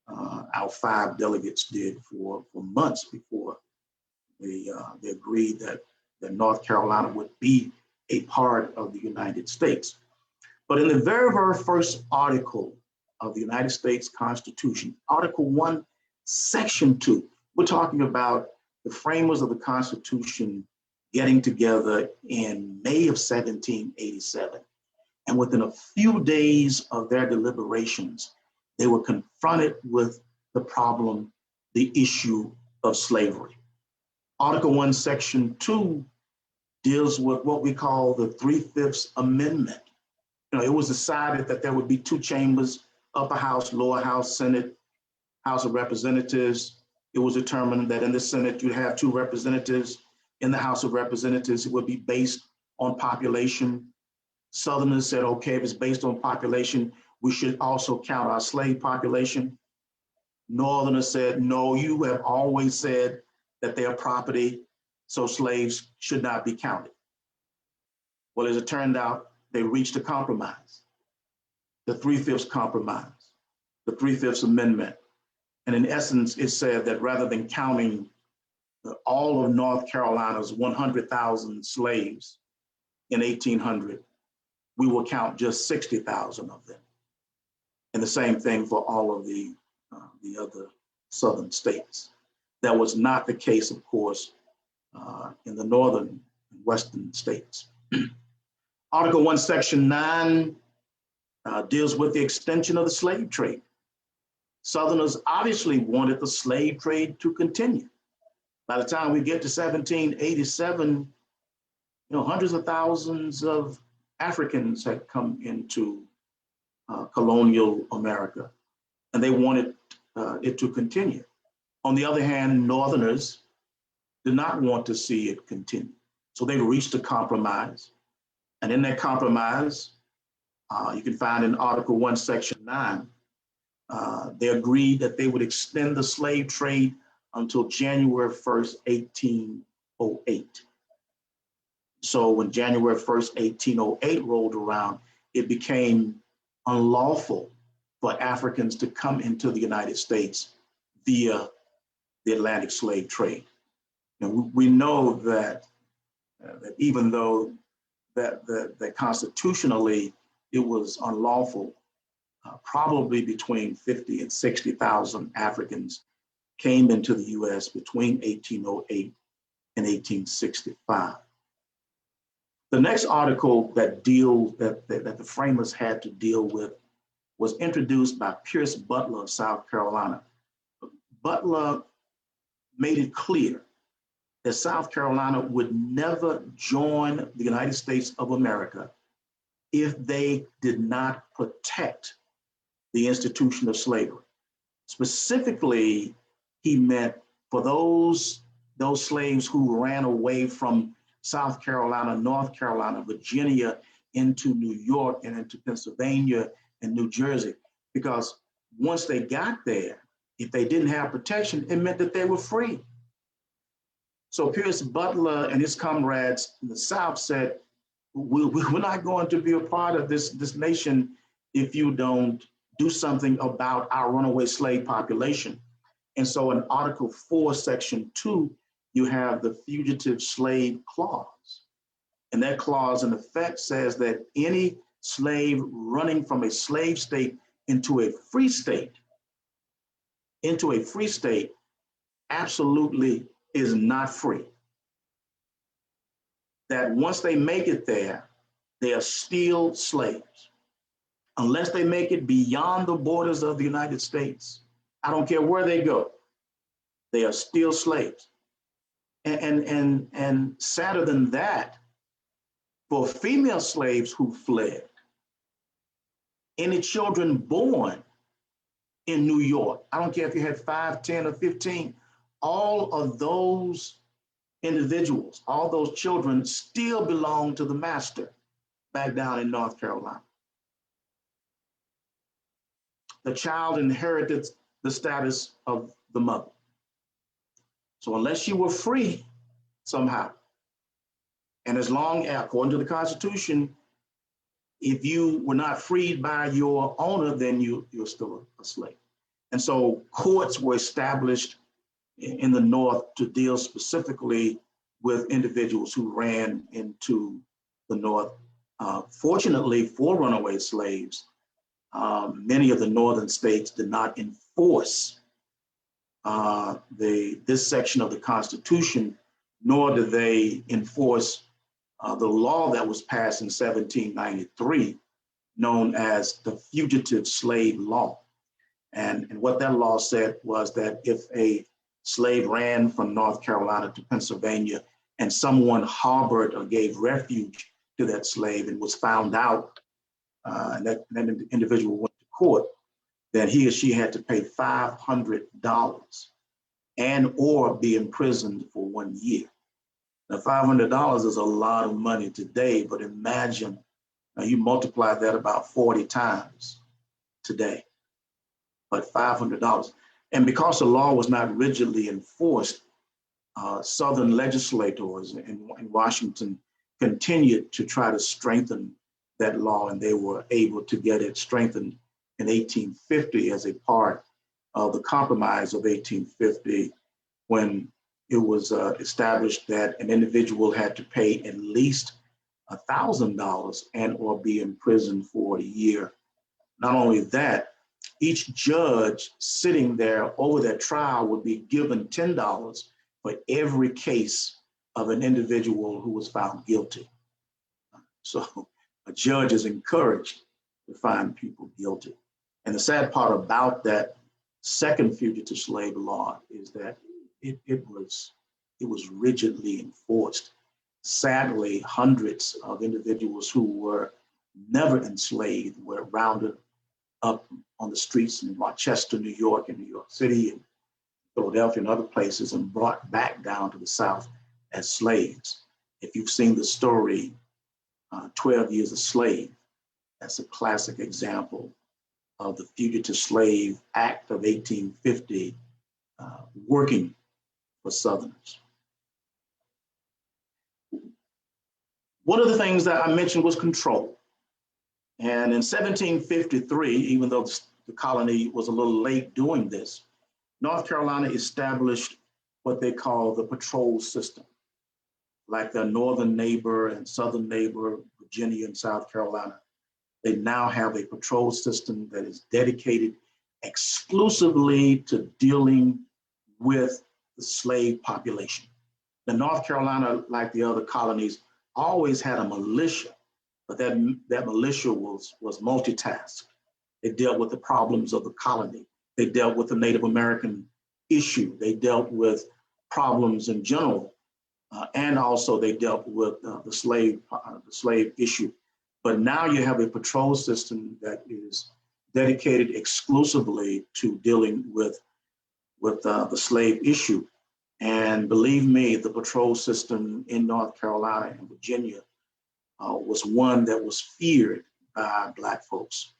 Our 5 delegates did for months before they agreed that North Carolina would be a part of the United States. But in the very, very first article of the United States Constitution, Article 1, Section 2, we're talking about the framers of the Constitution getting together in May of 1787. And within a few days of their deliberations, they were confronted with the problem, the issue of slavery. Article 1, Section 2 deals with what we call the 3/5 Amendment. It was decided that there would be 2 chambers, upper house, lower house, Senate, House of Representatives. It was determined that in the Senate, you'd have 2 representatives. In the House of Representatives, it would be based on population. Southerners said, okay, if it's based on population, we should also count our slave population. Northerners said, no, you have always said that they are property, so slaves should not be counted. Well, as it turned out, they reached a compromise, the 3/5 compromise, the 3/5 Amendment. And in essence, it said that rather than counting all of North Carolina's 100,000 slaves in 1800, we will count just 60,000 of them. And the same thing for all of the other southern states. That was not the case, of course, in the northern and western states. Article 1, Section 9 deals with the extension of the slave trade. Southerners obviously wanted the slave trade to continue. By the time we get to 1787, hundreds of thousands of Africans had come into colonial America, and they wanted it to continue. On the other hand, Northerners did not want to see it continue. So they reached a compromise. And in that compromise, you can find in Article 1, Section 9, they agreed that they would extend the slave trade until January 1st, 1808. So when January 1st, 1808 rolled around, it became unlawful for Africans to come into the United States via the Atlantic slave trade. And we know that even though that constitutionally it was unlawful, probably between 50 and 60,000 Africans came into the US between 1808 and 1865. The next article that the framers had to deal with was introduced by Pierce Butler of South Carolina. Butler made it clear that South Carolina would never join the United States of America if they did not protect the institution of slavery. Specifically, he meant for those slaves who ran away from South Carolina, North Carolina, Virginia, into New York and into Pennsylvania and New Jersey, because once they got there, if they didn't have protection, it meant that they were free. So Pierce Butler and his comrades in the South said, we're not going to be a part of this nation if you don't do something about our runaway slave population. And so in Article 4, Section 2, you have the Fugitive Slave Clause. And that clause in effect says that any slave running from a slave state into a free state, absolutely is not free. That once they make it there, they are still slaves. Unless they make it beyond the borders of the United States, I don't care where they go, they are still slaves. And sadder than that, for female slaves who fled, any children born in New York, I don't care if you had 5, 10, or 15, all of those individuals, all those children still belong to the master back down in North Carolina. The child inherited the status of the mother. So unless you were free somehow, and as long as, according to the Constitution, if you were not freed by your owner, then you're still a slave. And so courts were established in the North to deal specifically with individuals who ran into the North. Fortunately for runaway slaves, many of the northern states did not enforce this section of the Constitution, nor did they enforce the law that was passed in 1793, known as the Fugitive Slave Law. And what that law said was that if a slave ran from North Carolina to Pennsylvania and someone harbored or gave refuge to that slave and was found out, and that individual went to court, then he or she had to pay $500 and or be imprisoned for 1 year. Now, $500 is a lot of money today, but imagine you multiply that about 40 times today, but $500. And because the law was not rigidly enforced, Southern legislators in Washington continued to try to strengthen that law, and they were able to get it strengthened in 1850 as a part of the Compromise of 1850, when it was established that an individual had to pay at least $1,000 and or be imprisoned for a year. Not only that, each judge sitting there over that trial would be given $10 for every case of an individual who was found guilty. So a judge is encouraged to find people guilty. And the sad part about that second fugitive slave law is that it was rigidly enforced. Sadly, hundreds of individuals who were never enslaved were rounded up on the streets in Rochester, New York, and New York City, and Philadelphia, and other places, and brought back down to the South as slaves. If you've seen the story, 12 Years a Slave, that's a classic example of the Fugitive Slave Act of 1850 working for Southerners. One of the things that I mentioned was control. And in 1753, even though the colony was a little late doing this, North Carolina established what they call the patrol system. Like their northern neighbor and southern neighbor, Virginia and South Carolina, they now have a patrol system that is dedicated exclusively to dealing with the slave population. The North Carolina, like the other colonies, always had a militia, but that militia was multitasked. They dealt with the problems of the colony. They dealt with the Native American issue. They dealt with problems in general, and also they dealt with the slave issue. But now you have a patrol system that is dedicated exclusively to dealing with the slave issue. And believe me, the patrol system in North Carolina and Virginia was one that was feared by Black folks.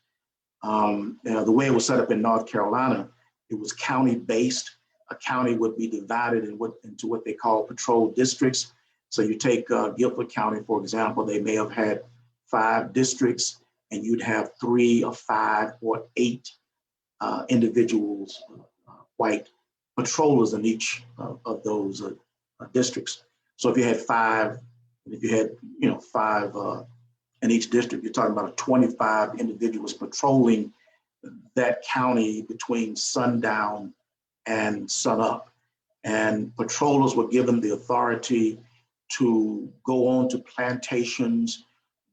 The way it was set up in North Carolina, it was county-based. A county would be divided into what they call patrol districts. So you take Guilford County, for example, they may have had 5 districts, and you'd have 3 or 5 or 8 individuals, white patrollers in each of those districts. So if you had 5, and if you had 5 in each district, you're talking about 25 individuals patrolling that county between sundown and sunup. And patrollers were given the authority to go on to plantations,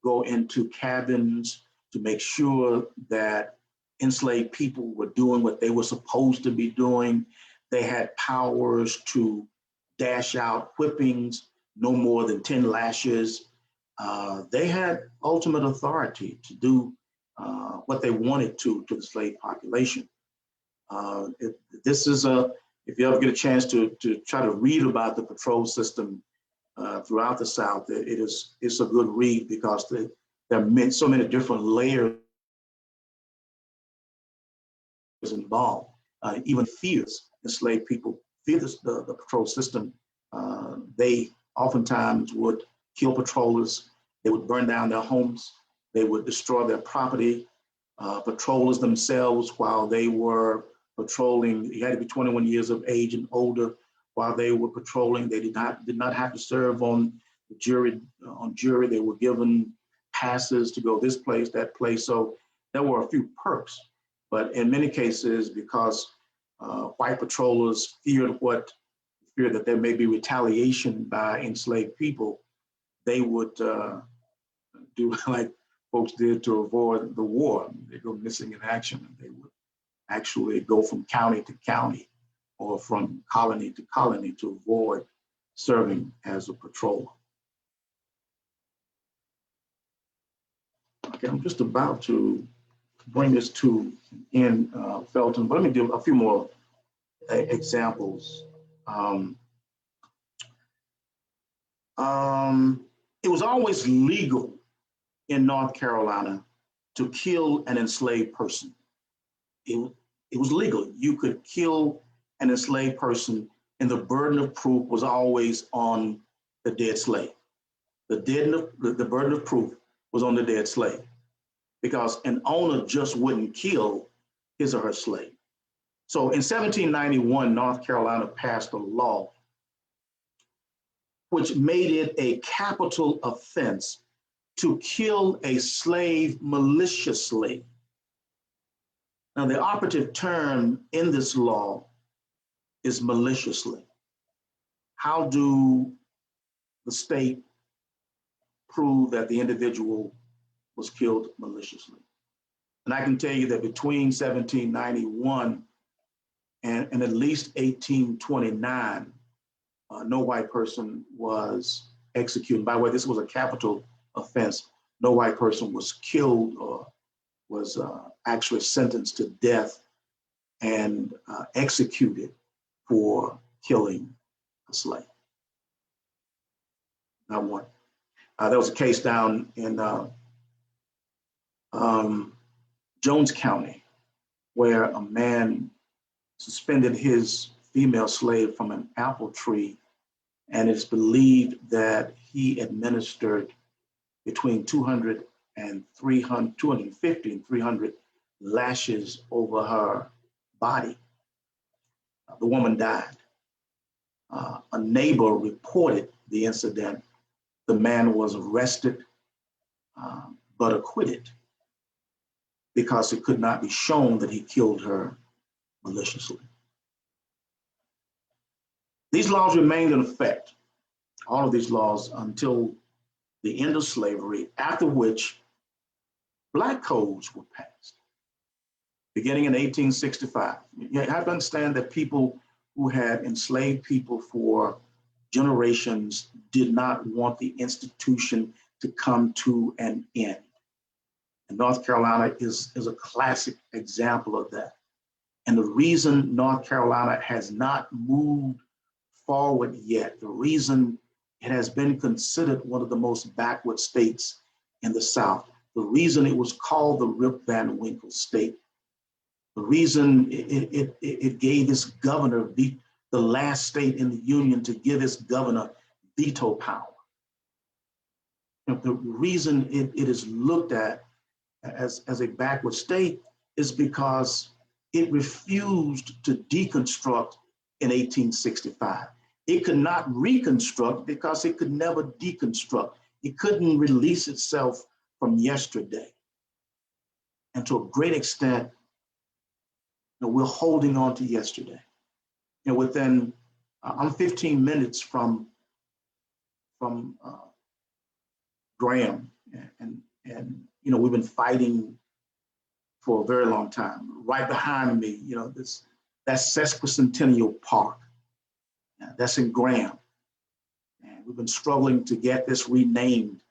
go into cabins to make sure that enslaved people were doing what they were supposed to be doing. They had powers to dash out whippings, no more than 10 lashes. They had ultimate authority to do what they wanted to the slave population. If you ever get a chance to try to read about the patrol system throughout the South, it's a good read, because there are so many different layers involved. Even fears, enslaved people fear the patrol system. They oftentimes would kill patrollers. They would burn down their homes. They would destroy their property. Patrollers themselves, while they were patrolling, you had to be 21 years of age and older. While they were patrolling, they did not have to serve on the jury. They were given passes to go this place, that place. So there were a few perks, but in many cases, because white patrollers feared that there may be retaliation by enslaved people, they would do like folks did to avoid the war. They go missing in action, and they would actually go from county to county or from colony to colony to avoid serving as a patroller. Okay, I'm just about to bring this to end, Felton, but let me give a few more examples. It was always legal in North Carolina to kill an enslaved person. It was legal. You could kill an enslaved person, and the burden of proof was always on the dead slave. The burden of proof was on the dead slave, because an owner just wouldn't kill his or her slave. So in 1791, North Carolina passed a law which made it a capital offense to kill a slave maliciously. Now, the operative term in this law is maliciously. How do the state prove that the individual was killed maliciously? And I can tell you that between 1791 and at least 1829, no white person was executed. By the way, this was a capital offense. No white person was killed or was actually sentenced to death and executed for killing a slave. Not one. There was a case down in Jones County where a man suspended his female slave from an apple tree, and it's believed that he administered between 250 and 300 lashes over her body. The woman died. A neighbor reported the incident. The man was arrested, but acquitted, because it could not be shown that he killed her maliciously. These laws remained in effect, all of these laws, until the end of slavery, after which Black codes were passed, beginning in 1865. You have to understand that people who had enslaved people for generations did not want the institution to come to an end. And North Carolina is a classic example of that. And the reason North Carolina has not moved forward yet, the reason it has been considered one of the most backward states in the South, the reason it was called the Rip Van Winkle state, the reason it gave its governor, the last state in the Union to give its governor veto power. The reason it is looked at as a backward state is because it refused to deconstruct in 1865. It could not reconstruct because it could never deconstruct. It couldn't release itself from yesterday. And to a great extent, we're holding on to yesterday. Within, I'm 15 minutes from Graham, and we've been fighting for a very long time. Right behind me, that's Sesquicentennial Park. That's in Graham. And we've been struggling to get this renamed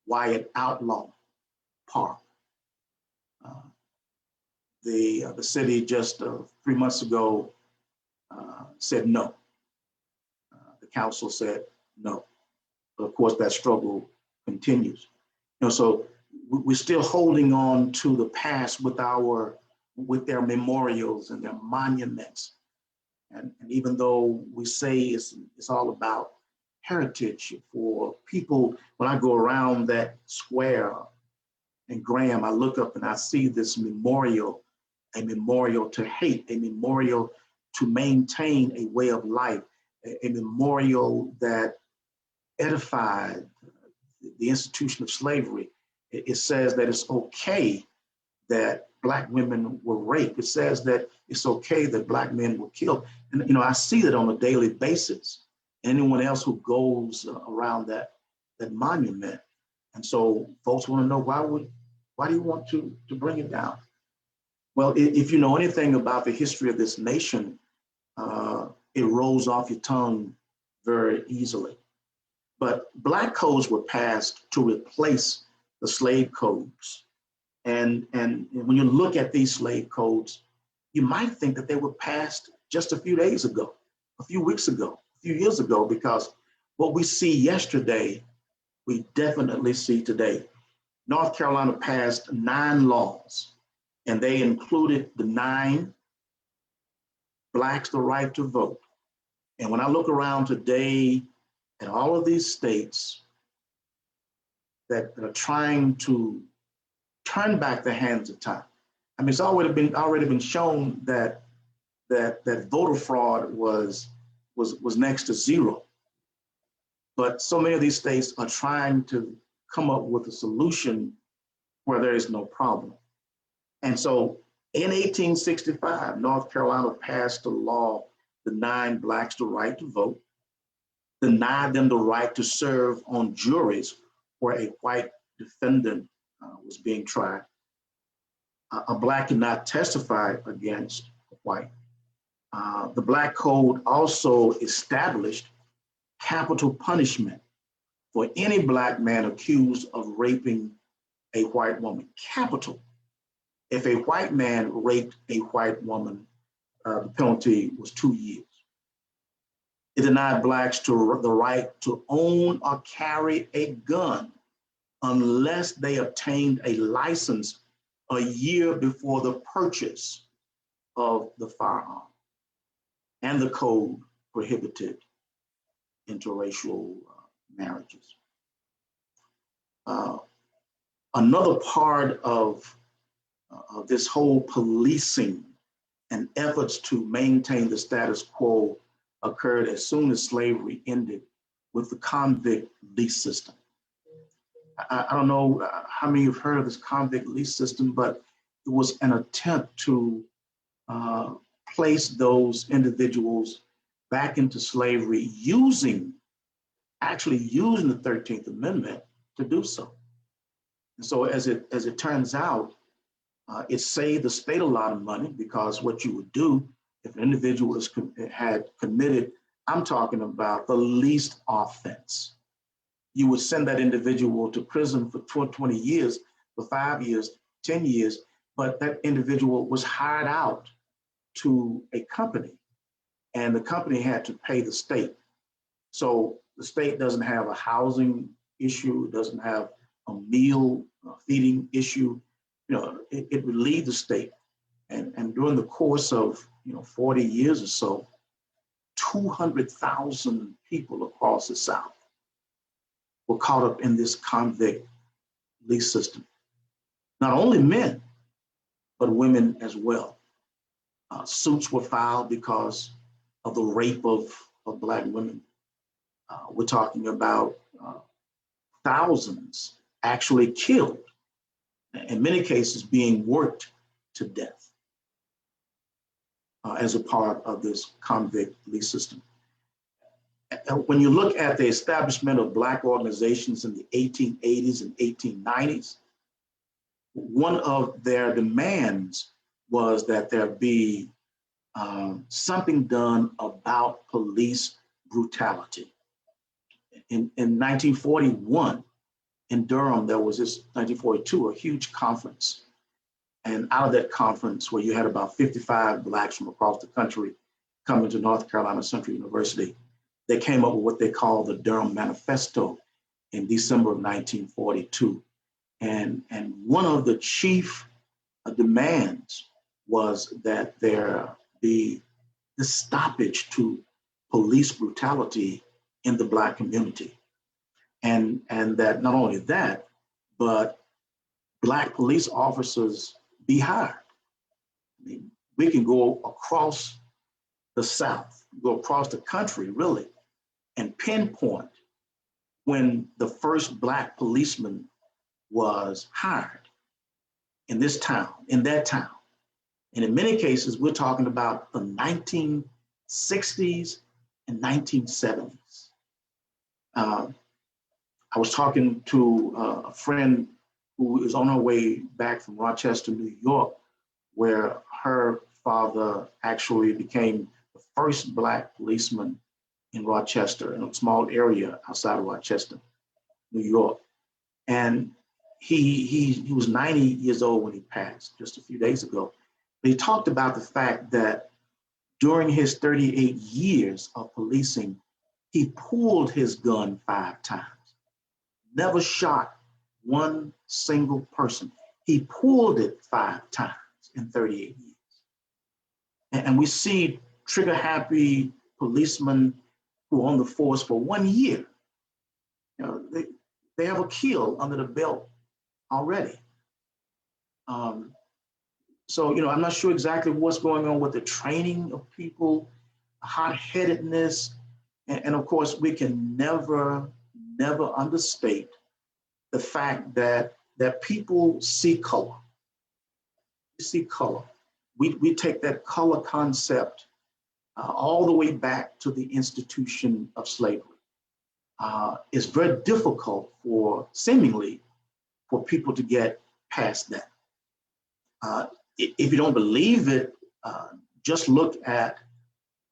Wyatt Outlaw Park. The city just 3 months ago said no. The council said no. But of course, that struggle continues. So we're still holding on to the past with their memorials and their monuments. And even though we say it's all about heritage for people, when I go around that square in Graham, I look up and I see this memorial, a memorial to hate, a memorial to maintain a way of life, a memorial that edified the institution of slavery. It says that it's okay that Black women were raped. It says that it's okay that Black men were killed. And I see that on a daily basis. Anyone else who goes around that monument. And so folks want to know, why do you want to bring it down? Well, if you know anything about the history of this nation, it rolls off your tongue very easily. But Black codes were passed to replace the slave codes. And when you look at these slave codes, you might think that they were passed just a few days ago, a few weeks ago, a few years ago, because what we see yesterday, we definitely see today. North Carolina passed 9 laws, and they included the 9 Blacks the right to vote. And when I look around today at all of these states that are trying to turn back the hands of time, I mean, it's already been shown that voter fraud was next to zero. But so many of these states are trying to come up with a solution where there is no problem. And so in 1865, North Carolina passed a law denying Blacks the right to vote, denied them the right to serve on juries where a white defendant was being tried. A Black could not testify against a white. The Black Code also established capital punishment for any Black man accused of raping a white woman. Capital. If a white man raped a white woman, the penalty was 2 years. It denied Blacks the right to own or carry a gun unless they obtained a license a year before the purchase of the firearm. And the code prohibited interracial marriages. Another part of this whole policing and efforts to maintain the status quo occurred as soon as slavery ended with the convict lease system. I don't know how many have heard of this convict lease system, but it was an attempt to place those individuals back into slavery actually using the 13th Amendment to do so. And so as it turns out, it saved the state a lot of money, because what you would do if an individual had committed, I'm talking about the least offense, you would send that individual to prison for 20 years, for 5 years, 10 years, but that individual was hired out to a company, and the company had to pay the state. So the state doesn't have a housing issue, doesn't have a meal feeding issue. It relieved the state. And during the course of 40 years or so, 200,000 people across the South were caught up in this convict lease system. Not only men, but women as well. Suits were filed because of the rape of Black women. We're talking about thousands actually killed, in many cases being worked to death as a part of this convict lease system. When you look at the establishment of Black organizations in the 1880s and 1890s, one of their demands was that there be something done about police brutality. In 1941, in Durham, there was this 1942, a huge conference. And out of that conference, where you had about 55 Blacks from across the country coming to North Carolina Central University, they came up with what they call the Durham Manifesto in December of 1942. And one of the chief demands was that there be the stoppage to police brutality in the Black community. And that not only that, but Black police officers be hired. I mean, we can go across the South, go across the country really, and pinpoint when the first Black policeman was hired in this town, in that town. And in many cases, we're talking about the 1960s and 1970s. I was talking to a friend who is on her way back from Rochester, New York, where her father actually became the first Black policeman in Rochester, in a small area outside of Rochester, New York. And he was 90 years old when he passed just a few days ago. But he talked about the fact that during his 38 years of policing, he pulled his gun 5 times, never shot one single person. He pulled it 5 times in 38 years. And we see trigger-happy policemen who are on the force for 1 year. You know, they have a kill under the belt already. So, you know, I'm not sure exactly what's going on with the training of people, hot-headedness, and of course, we can never understate the fact that people see color. We see color. We take that color concept all the way back to the institution of slavery. It's very difficult seemingly for people to get past that. If you don't believe it, just look at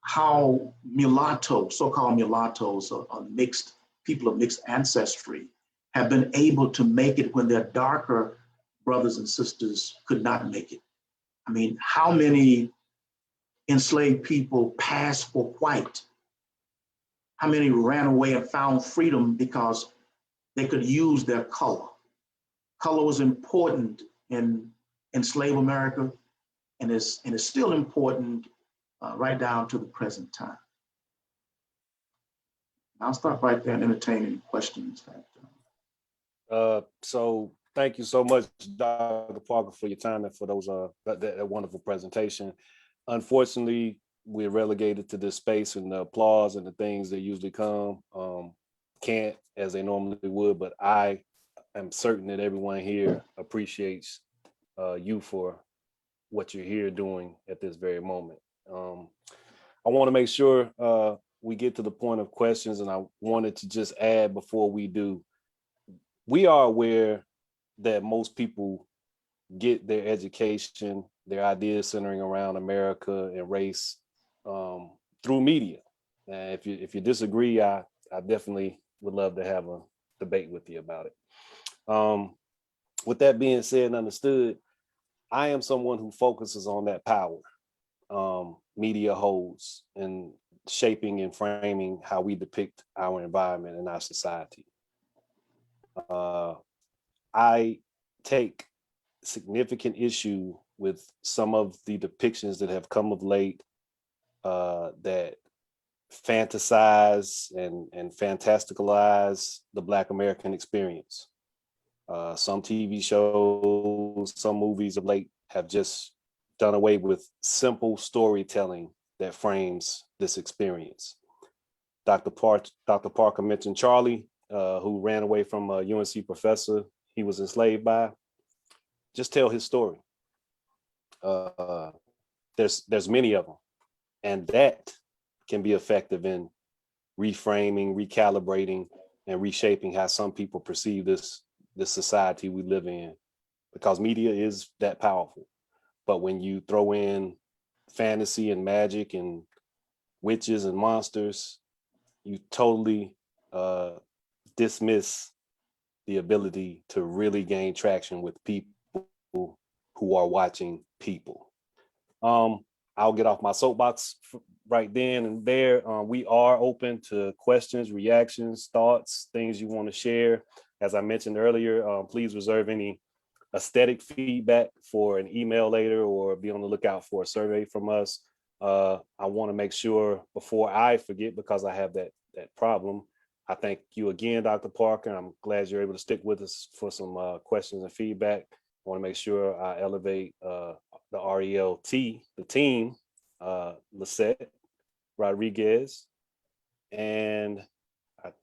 how mulattoes, so-called mulattoes, or mixed people of mixed ancestry, have been able to make it when their darker brothers and sisters could not make it. I mean, how many enslaved people passed for white? How many ran away and found freedom because they could use their color? Color was important in slave America, and is still important right down to the present time. I'll stop right there and entertain any questions. So thank you so much, Dr. Parker, for your time and for those that wonderful presentation. Unfortunately, we're relegated to this space, and the applause and the things that usually come can't as they normally would, but I am certain that everyone here appreciates you for what you're here doing at this very moment. I want to make sure we get to the point of questions, and I wanted to just add before we do, we are aware that most people get their education, their ideas centering around America and race through media. And if you disagree, I definitely would love to have a debate with you about it. With that being said and understood, I am someone who focuses on that power media holds in shaping and framing how we depict our environment and our society. I take significant issue with some of the depictions that have come of late that fantasize and fantasticalize the Black American experience. Some TV shows, some movies of late have just done away with simple storytelling that frames this experience. Dr. Parker mentioned Charlie, who ran away from a UNC professor he was enslaved by. Just tell his story. There's many of them, and that can be effective in reframing, recalibrating, and reshaping how some people perceive this society we live in, because media is that powerful. But when you throw in fantasy and magic and witches and monsters, you totally dismiss the ability to really gain traction with people who are watching people. I'll get off my soapbox right then and there. We are open to questions, reactions, thoughts, things you want to share. As I mentioned earlier, please reserve any aesthetic feedback for an email later, or be on the lookout for a survey from us. I want to make sure before I forget, because I have that problem. I thank you again, Dr. Parker. I'm glad you're able to stick with us for some questions and feedback. I want to make sure I elevate the RELT, the team, Lisette Rodriguez, and let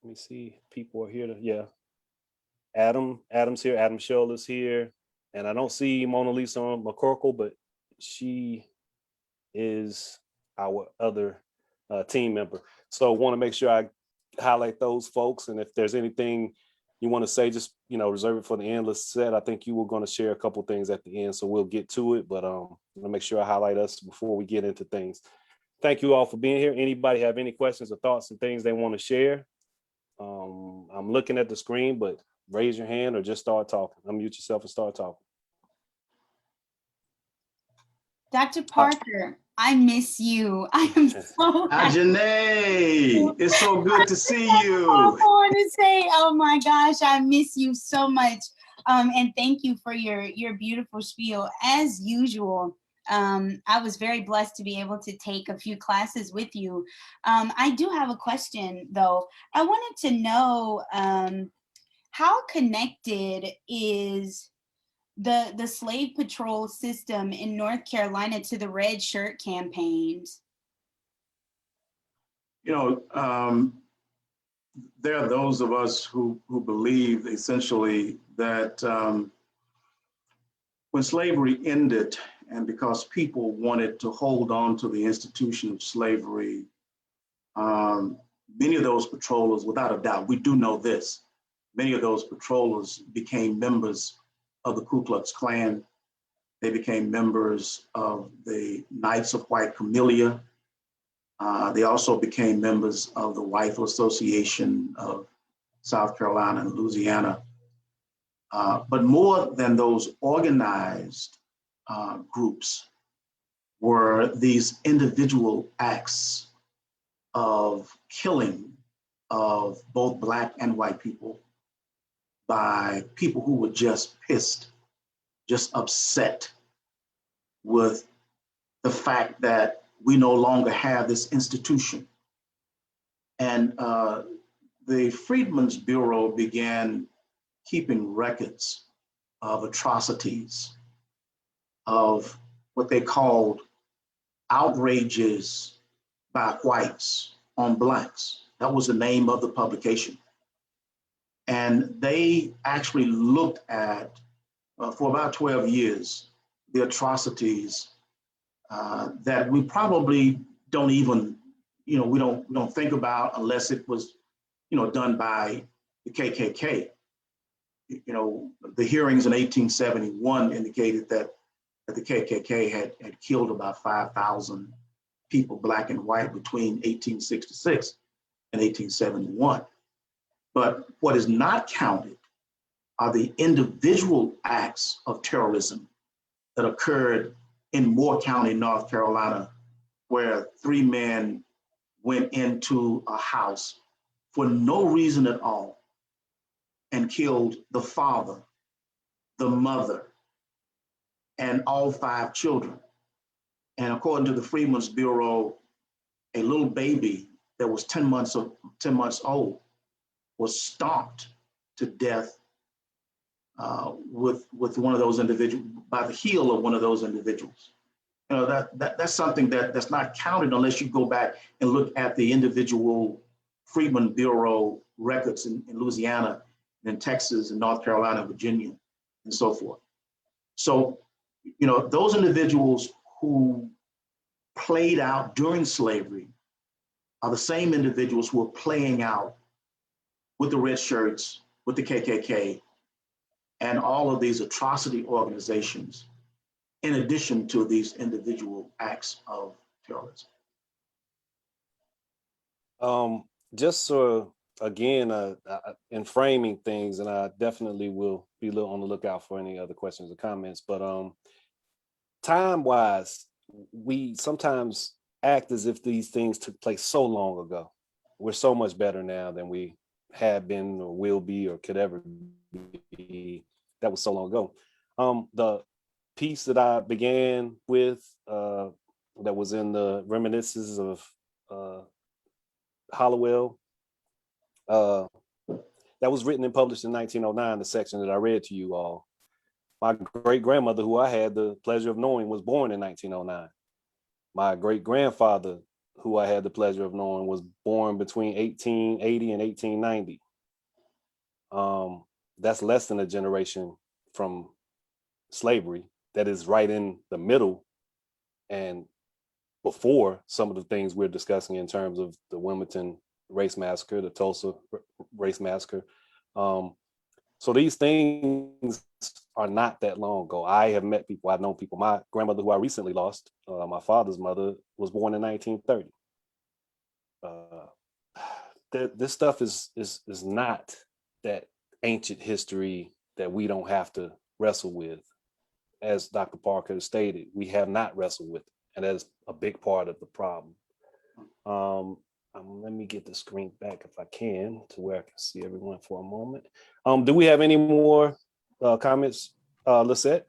me see, people are here yeah. Adam's here, Adam Scholl is here, and I don't see Mona Lisa McCorkle, but she is our other team member. So want to make sure I highlight those folks, and if there's anything you want to say, just reserve it for the end. Lisette, I think you were going to share a couple things at the end, so we'll get to it, but I'm going to make sure I highlight us before we get into things. Thank you all for being here. Anybody have any questions or thoughts and things they want to share? I'm looking at the screen, but raise your hand or just start talking. Unmute yourself and start talking. Dr. Parker, I miss you. I am so happy. Ajane, it's so good to see you. I want to say, oh my gosh, I miss you so much. And thank you for your beautiful spiel. As usual, I was very blessed to be able to take a few classes with you. I do have a question, though. I wanted to know how connected is the slave patrol system in North Carolina to the red shirt campaigns? There are those of us who believe essentially that when slavery ended, and because people wanted to hold on to the institution of slavery, many of those patrollers, without a doubt, we do know this, many of those patrollers became members of the Ku Klux Klan. They became members of the Knights of White Camellia. They also became members of the Rifle Association of South Carolina and Louisiana. But more than those organized groups were these individual acts of killing of both Black and white people by people who were just pissed, just upset with the fact that we no longer have this institution. And the Freedmen's Bureau began keeping records of atrocities, of what they called outrages by whites on Blacks. That was the name of the publication. And they actually looked at, for about 12 years, the atrocities that we probably don't even, we don't think about unless it was, done by the KKK. The hearings in 1871 indicated that the KKK had killed about 5,000 people, Black and white, between 1866 and 1871. But what is not counted are the individual acts of terrorism that occurred in Moore County, North Carolina, where 3 men went into a house for no reason at all and killed the father, the mother, and all 5 children. And according to the Freedmen's Bureau, a little baby that was 10 months old was stomped to death with one of those individuals, by the heel of one of those individuals. You know, that's something that's not counted unless you go back and look at the individual Freedmen Bureau records in Louisiana, and in Texas, and North Carolina, Virginia, and so forth. So, you know, those individuals who played out during slavery are the same individuals who are playing out with the red shirts, with the KKK, and all of these atrocity organizations, in addition to these individual acts of terrorism. Just so, again, in framing things, and I definitely will be on the lookout for any other questions or comments, but time-wise, we sometimes act as if these things took place so long ago. We're so much better now than we had been or will be or could ever be. That was so long ago. The piece that I began with, that was in the reminiscences of Hollowell, that was written and published in 1909, the section that I read to you all. My great-grandmother, who I had the pleasure of knowing, was born in 1909. My great-grandfather, who I had the pleasure of knowing, was born between 1880 and 1890. That's less than a generation from slavery. That is right in the middle and before some of the things we're discussing in terms of the Wilmington race massacre, the Tulsa race massacre. So these things are not that long ago. I have met people, I've known people. My grandmother, who I recently lost, my father's mother, was born in 1930. This stuff is not that ancient history that we don't have to wrestle with. As Dr. Parker stated, we have not wrestled with it, and that is a big part of the problem. Let me get the screen back if I can to where I can see everyone for a moment. Do we have any more comments, Lisette?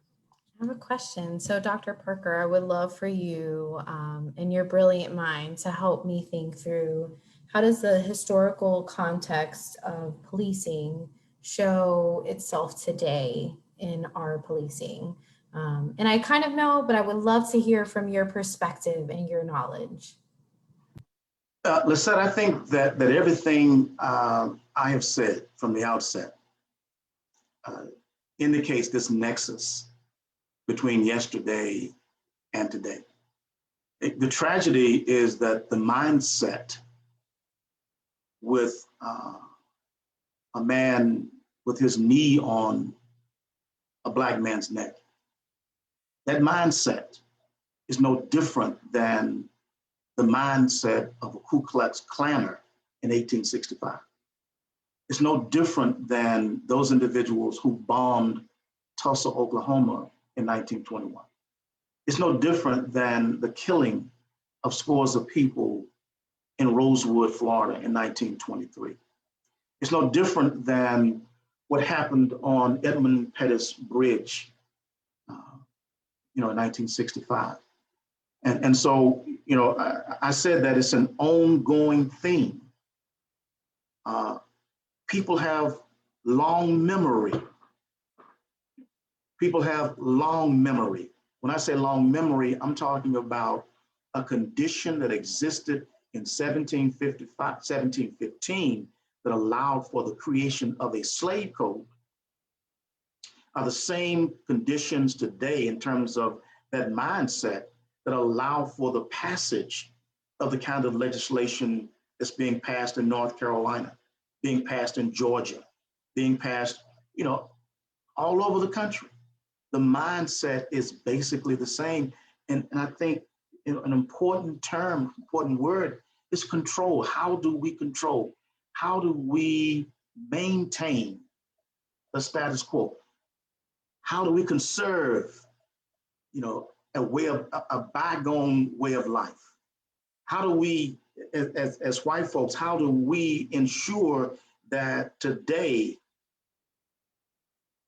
I have a question. So Dr. Parker, I would love for you and your brilliant mind to help me think through, how does the historical context of policing show itself today in our policing? And I kind of know, but I would love to hear from your perspective and your knowledge. Lisette, I think that everything I have said from the outset indicates this nexus between yesterday and today. The tragedy is that the mindset with a man with his knee on a Black man's neck, that mindset is no different than the mindset of a Ku Klux Klaner in 1865. It's no different than those individuals who bombed Tulsa, Oklahoma in 1921. It's no different than the killing of scores of people in Rosewood, Florida in 1923. It's no different than what happened on Edmund Pettus Bridge, in 1965. And so, I said that it's an ongoing theme. People have long memory. People have long memory. When I say long memory, I'm talking about a condition that existed in 1755, 1715 that allowed for the creation of a slave code are the same conditions today in terms of that mindset that allow for the passage of the kind of legislation that's being passed in North Carolina, being passed in Georgia, being passed, all over the country. The mindset is basically the same. And I think an important word is control. How do we control? How do we maintain the status quo? How do we conserve, a bygone way of life? How do we, as white folks, how do we ensure that today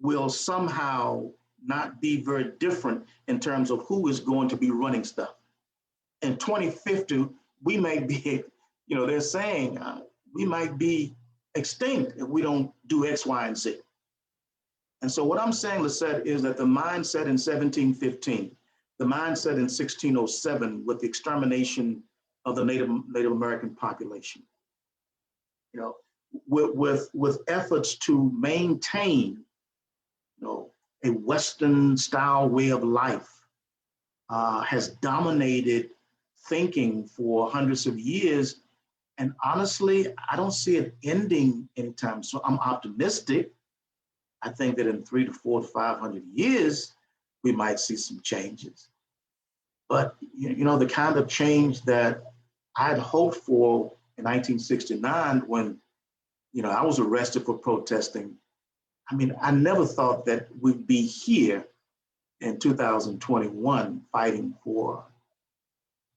will somehow not be very different in terms of who is going to be running stuff? In 2050, we may be, they're saying we might be extinct if we don't do X, Y, and Z. And so what I'm saying, Lisette, is that the mindset in 1715, the mindset in 1607 with the extermination of the Native American population, with efforts to maintain, a Western style way of life, has dominated thinking for hundreds of years. And honestly, I don't see it ending anytime. So I'm optimistic. I think that in 300 to 400 to 500 years, we might see some changes. But the kind of change that I'd hoped for in 1969 when, I was arrested for protesting. I mean, I never thought that we'd be here in 2021 fighting for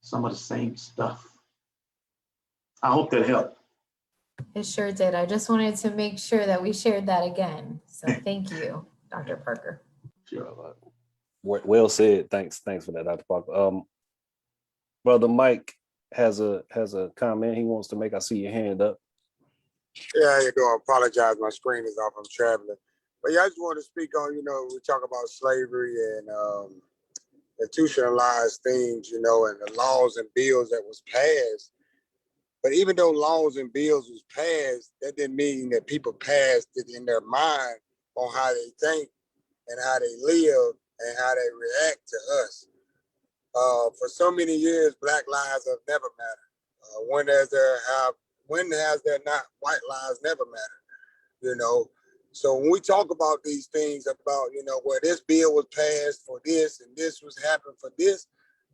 some of the same stuff. I hope that helped. It sure did. I just wanted to make sure that we shared that again. So thank you, Dr. Parker. Sure. Well said. Thanks for that, Dr. Parker. Brother Mike has a comment he wants to make. I see your hand up. Yeah, how you doing? Apologize, my screen is off. I'm traveling. But yeah, I just want to speak on, we talk about slavery and institutionalized things, and the laws and bills that was passed. But even though laws and bills was passed, that didn't mean that people passed it in their mind on how they think and how they live and how they react to us. For so many years, Black lives have never mattered. When has there not white lives never mattered? So when we talk about these things about, where this bill was passed for this and this was happened for this,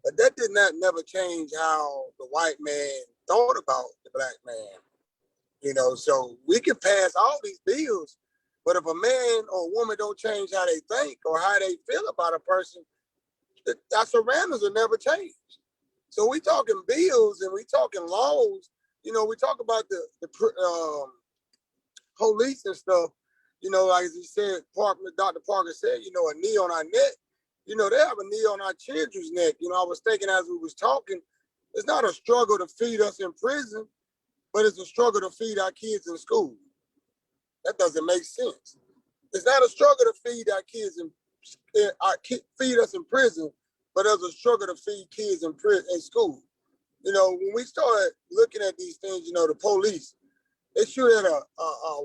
but that did not never change how the white man thought about the Black man. So we can pass all these bills, but if a man or a woman don't change how they think or how they feel about a person, our surroundings will never change. So we talking bills and we talking laws, we talk about the police and stuff, like he said, Dr. Parker said, a knee on our neck, they have a knee on our children's neck. I was thinking as we was talking, it's not a struggle to feed us in prison, but it's a struggle to feed our kids in school. That doesn't make sense. It's not a struggle to feed our kids feed us in prison, but it's a struggle to feed kids in school. When we started looking at these things, the police, they shoot at a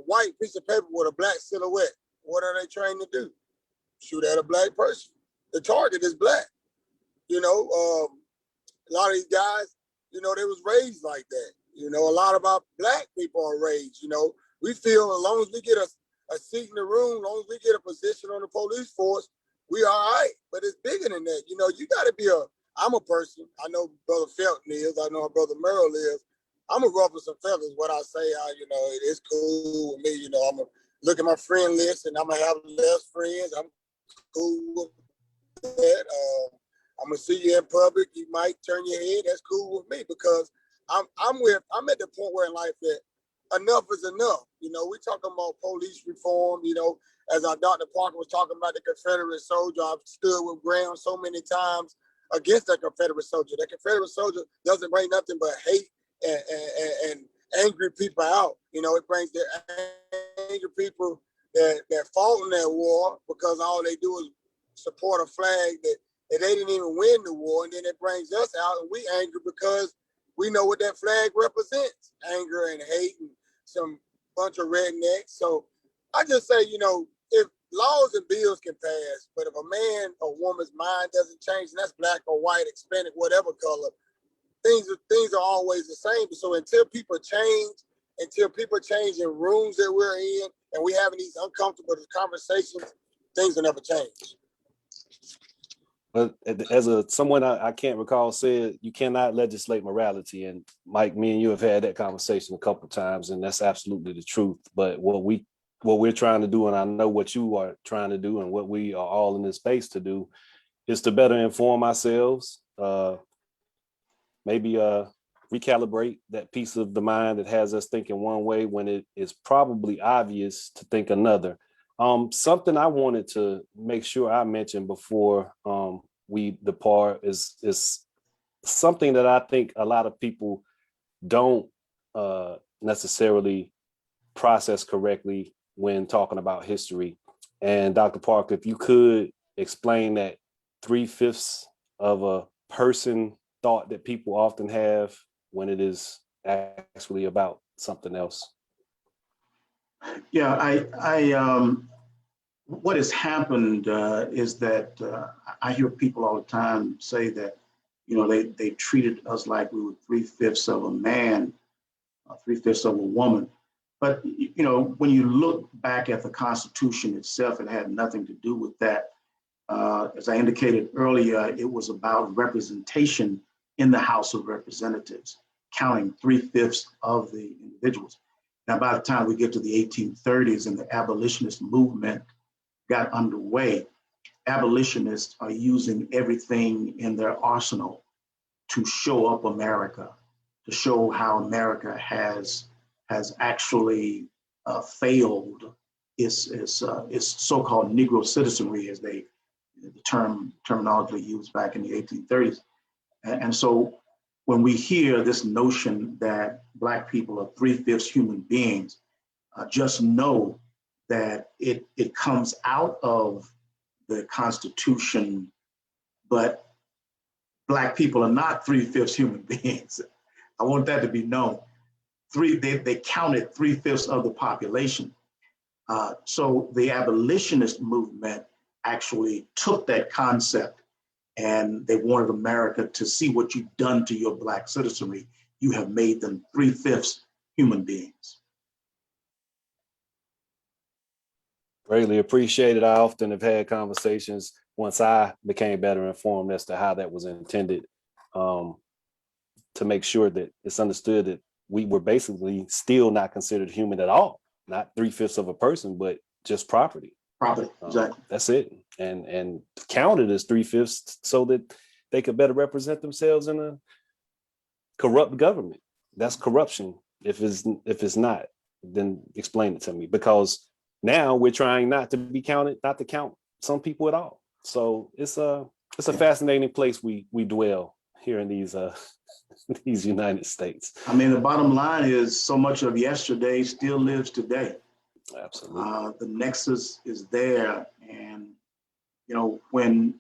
white piece of paper with a Black silhouette. What are they trained to do? Shoot at a Black person. The target is Black. A lot of these guys, they was raised like that. A lot of our Black people are raised. We feel as long as we get a seat in the room, as long as we get a position on the police force, we all right. But it's bigger than that. You got to be I'm a person. I know Brother Felton is. I know Brother Merrill is. I'm a ruffle some feathers. What I say, it's cool with me. I'm going to look at my friend list and I'm going to have less friends. I'm cool with that. I'm going to see you in public. You might turn your head. That's cool with me because I'm at the point where in life that enough is enough. We talking about police reform, as our Dr. Parker was talking about the Confederate soldier. I've stood with Graham so many times against that Confederate soldier. That Confederate soldier doesn't bring nothing but hate and angry people out. It brings the angry people that fought in that war because all they do is support a flag that they didn't even win the war. And then it brings us out and we angry because we know what that flag represents, anger and hate and some bunch of rednecks. So I just say, if laws and bills can pass, but if a man or woman's mind doesn't change, and that's Black or white, Hispanic, whatever color, things are always the same. So until people change in rooms that we're in, and we having these uncomfortable conversations, things will never change. But as someone I can't recall said, you cannot legislate morality. And Mike, me and you have had that conversation a couple of times, and that's absolutely the truth. But what we're trying to do, and I know what you are trying to do, and what we are all in this space to do, is to better inform ourselves, maybe recalibrate that piece of the mind that has us thinking one way when it is probably obvious to think another. Something I wanted to make sure I mentioned before we depart is something that I think a lot of people don't necessarily process correctly when talking about history. And Dr. Parker, if you could explain that 3/5 of a person thought that people often have when it is actually about something else. Yeah, what has happened is that I hear people all the time say that, they treated us like we were 3/5 of a man, 3/5 of a woman. But, when you look back at the Constitution itself, it had nothing to do with that. As I indicated earlier, it was about representation in the House of Representatives, counting 3/5 of the individuals. Now, by the time we get to the 1830s and the abolitionist movement got underway, abolitionists are using everything in their arsenal to show up America, to show how America has actually failed its so-called Negro citizenry, as the terminology used back in the 1830s. And so when we hear this notion that Black people are 3/5 human beings, just know that it comes out of the Constitution, but Black people are not 3/5 human beings. I want that to be known. They counted 3/5 of the population. So the abolitionist movement actually took that concept and they wanted America to see what you've done to your Black citizenry. You have made them 3/5 human beings. Greatly appreciated. I often have had conversations once I became better informed as to how that was intended, to make sure that it's understood that we were basically still not considered human at all, not 3/5 of a person, but just property. Property, exactly. That's it. And counted as 3/5 so that they could better represent themselves in a corrupt government. That's corruption. If it's not, then explain it to me, because now we're trying not to be counted, not to count some people at all. So it's a fascinating place we dwell here in these these United States. I mean, the bottom line is so much of yesterday still lives today. Absolutely. The nexus is there. And, when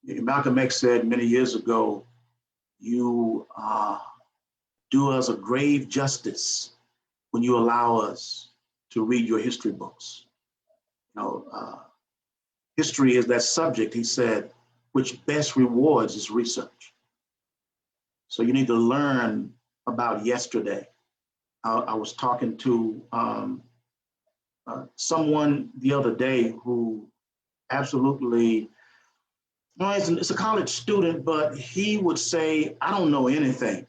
Malcolm X said many years ago, you do us a grave justice when you allow us to read your history books. History is that subject, he said, which best rewards is research. So you need to learn about yesterday. I was talking to someone the other day who absolutely, it's a college student, but he would say, I don't know anything.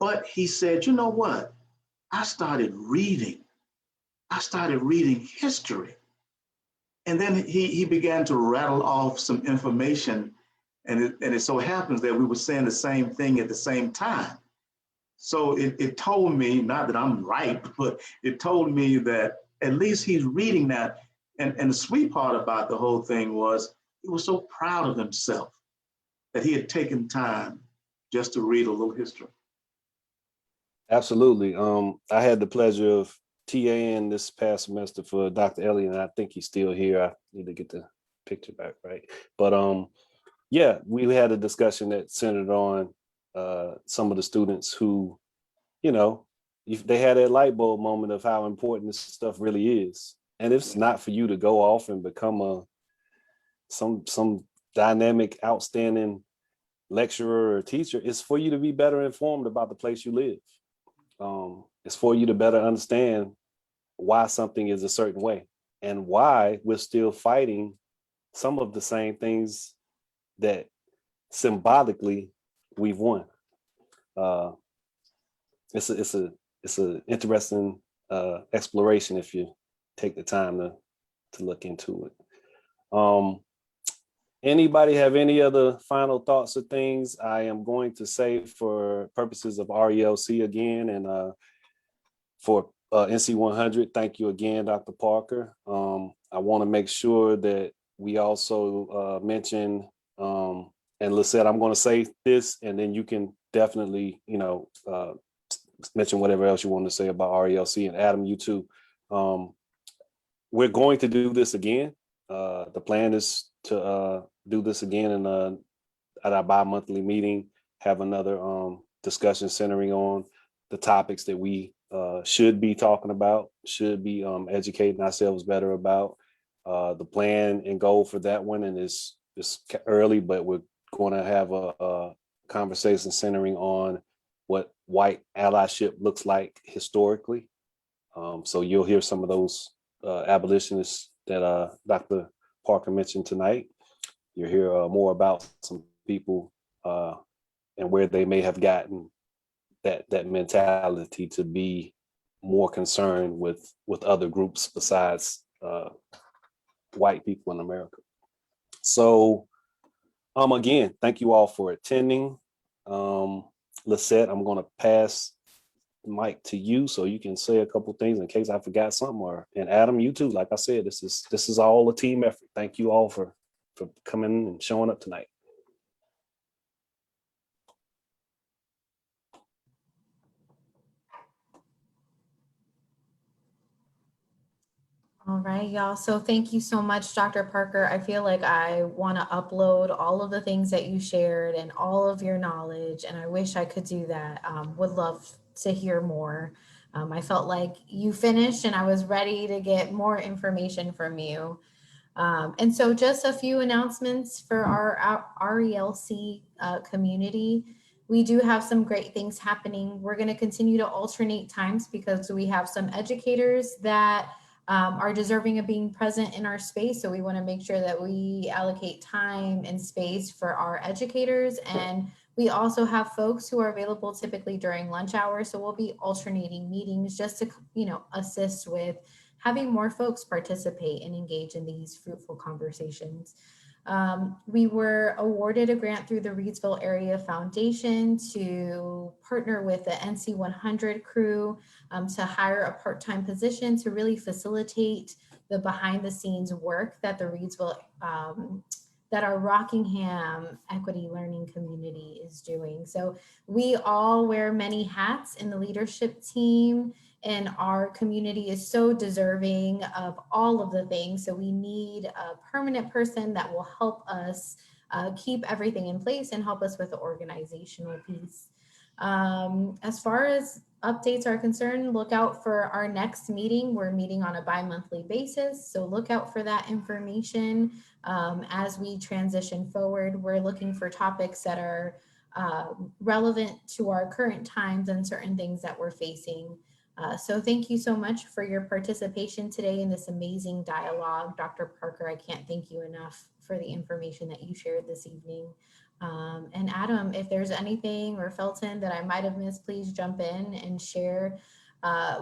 But he said, you know what? I started reading history. And then he began to rattle off some information. And it so happens that we were saying the same thing at the same time. So it told me, not that I'm right, but it told me that at least he's reading that. And the sweet part about the whole thing was he was so proud of himself that he had taken time just to read a little history. Absolutely. I had the pleasure of TAing this past semester for Dr. Elliott, and I think he's still here. I need to get the picture back right. But yeah, we had a discussion that centered on some of the students who, they had that light bulb moment of how important this stuff really is. And it's not for you to go off and become some dynamic, outstanding lecturer or teacher. It's for you to be better informed about the place you live. It's for you to better understand why something is a certain way and why we're still fighting some of the same things that symbolically we've won. It's an interesting exploration if you take the time to look into it. Anybody have any other final thoughts or things? I am going to say, for purposes of RELC again, and for NC 100, thank you again, Dr. Parker. I want to make sure that we also mention and Lisette, I'm going to say this, and then you can definitely, mention whatever else you want to say about RELC, and Adam, you too. We're going to do this again. The plan is to do this again at our bi-monthly meeting, have another discussion centering on the topics that we should be talking about, should be educating ourselves better about. The plan and goal for that one, and it's early, but we're going to have a conversation centering on what white allyship looks like historically. So you'll hear some of those abolitionists that Dr. Parker mentioned tonight. You'll hear more about some people and where they may have gotten that mentality to be more concerned with other groups besides white people in America. So again, thank you all for attending. Lisette, I'm going to pass the mic to you so you can say a couple things in case I forgot something. And Adam, you too. Like I said, this is all a team effort. Thank you all for coming and showing up tonight. All right, y'all. So thank you so much, Dr. Parker. I feel like I want to upload all of the things that you shared and all of your knowledge, and I wish I could do that. Would love to hear more. I felt like you finished and I was ready to get more information from you. And so just a few announcements for our RELC community. We do have some great things happening. We're going to continue to alternate times because we have some educators that are deserving of being present in our space. So we want to make sure that we allocate time and space for our educators. And we also have folks who are available typically during lunch hour. So we'll be alternating meetings just to, assist with having more folks participate and engage in these fruitful conversations. We were awarded a grant through the Reidsville Area Foundation to partner with the NC 100 crew to hire a part-time position to really facilitate the behind-the-scenes work that the Reidsville, that our Rockingham Equity Learning Community is doing. So we all wear many hats in the leadership team, and our community is so deserving of all of the things. So we need a permanent person that will help us keep everything in place and help us with the organizational piece. As far as updates are concerned, look out for our next meeting. We're meeting on a bi-monthly basis, so look out for that information as we transition forward. We're looking for topics that are relevant to our current times and certain things that we're facing. So thank you so much for your participation today in this amazing dialogue. Dr. Parker, I can't thank you enough for the information that you shared this evening. And Adam, if there's anything, or Felton, that I might have missed, please jump in and share.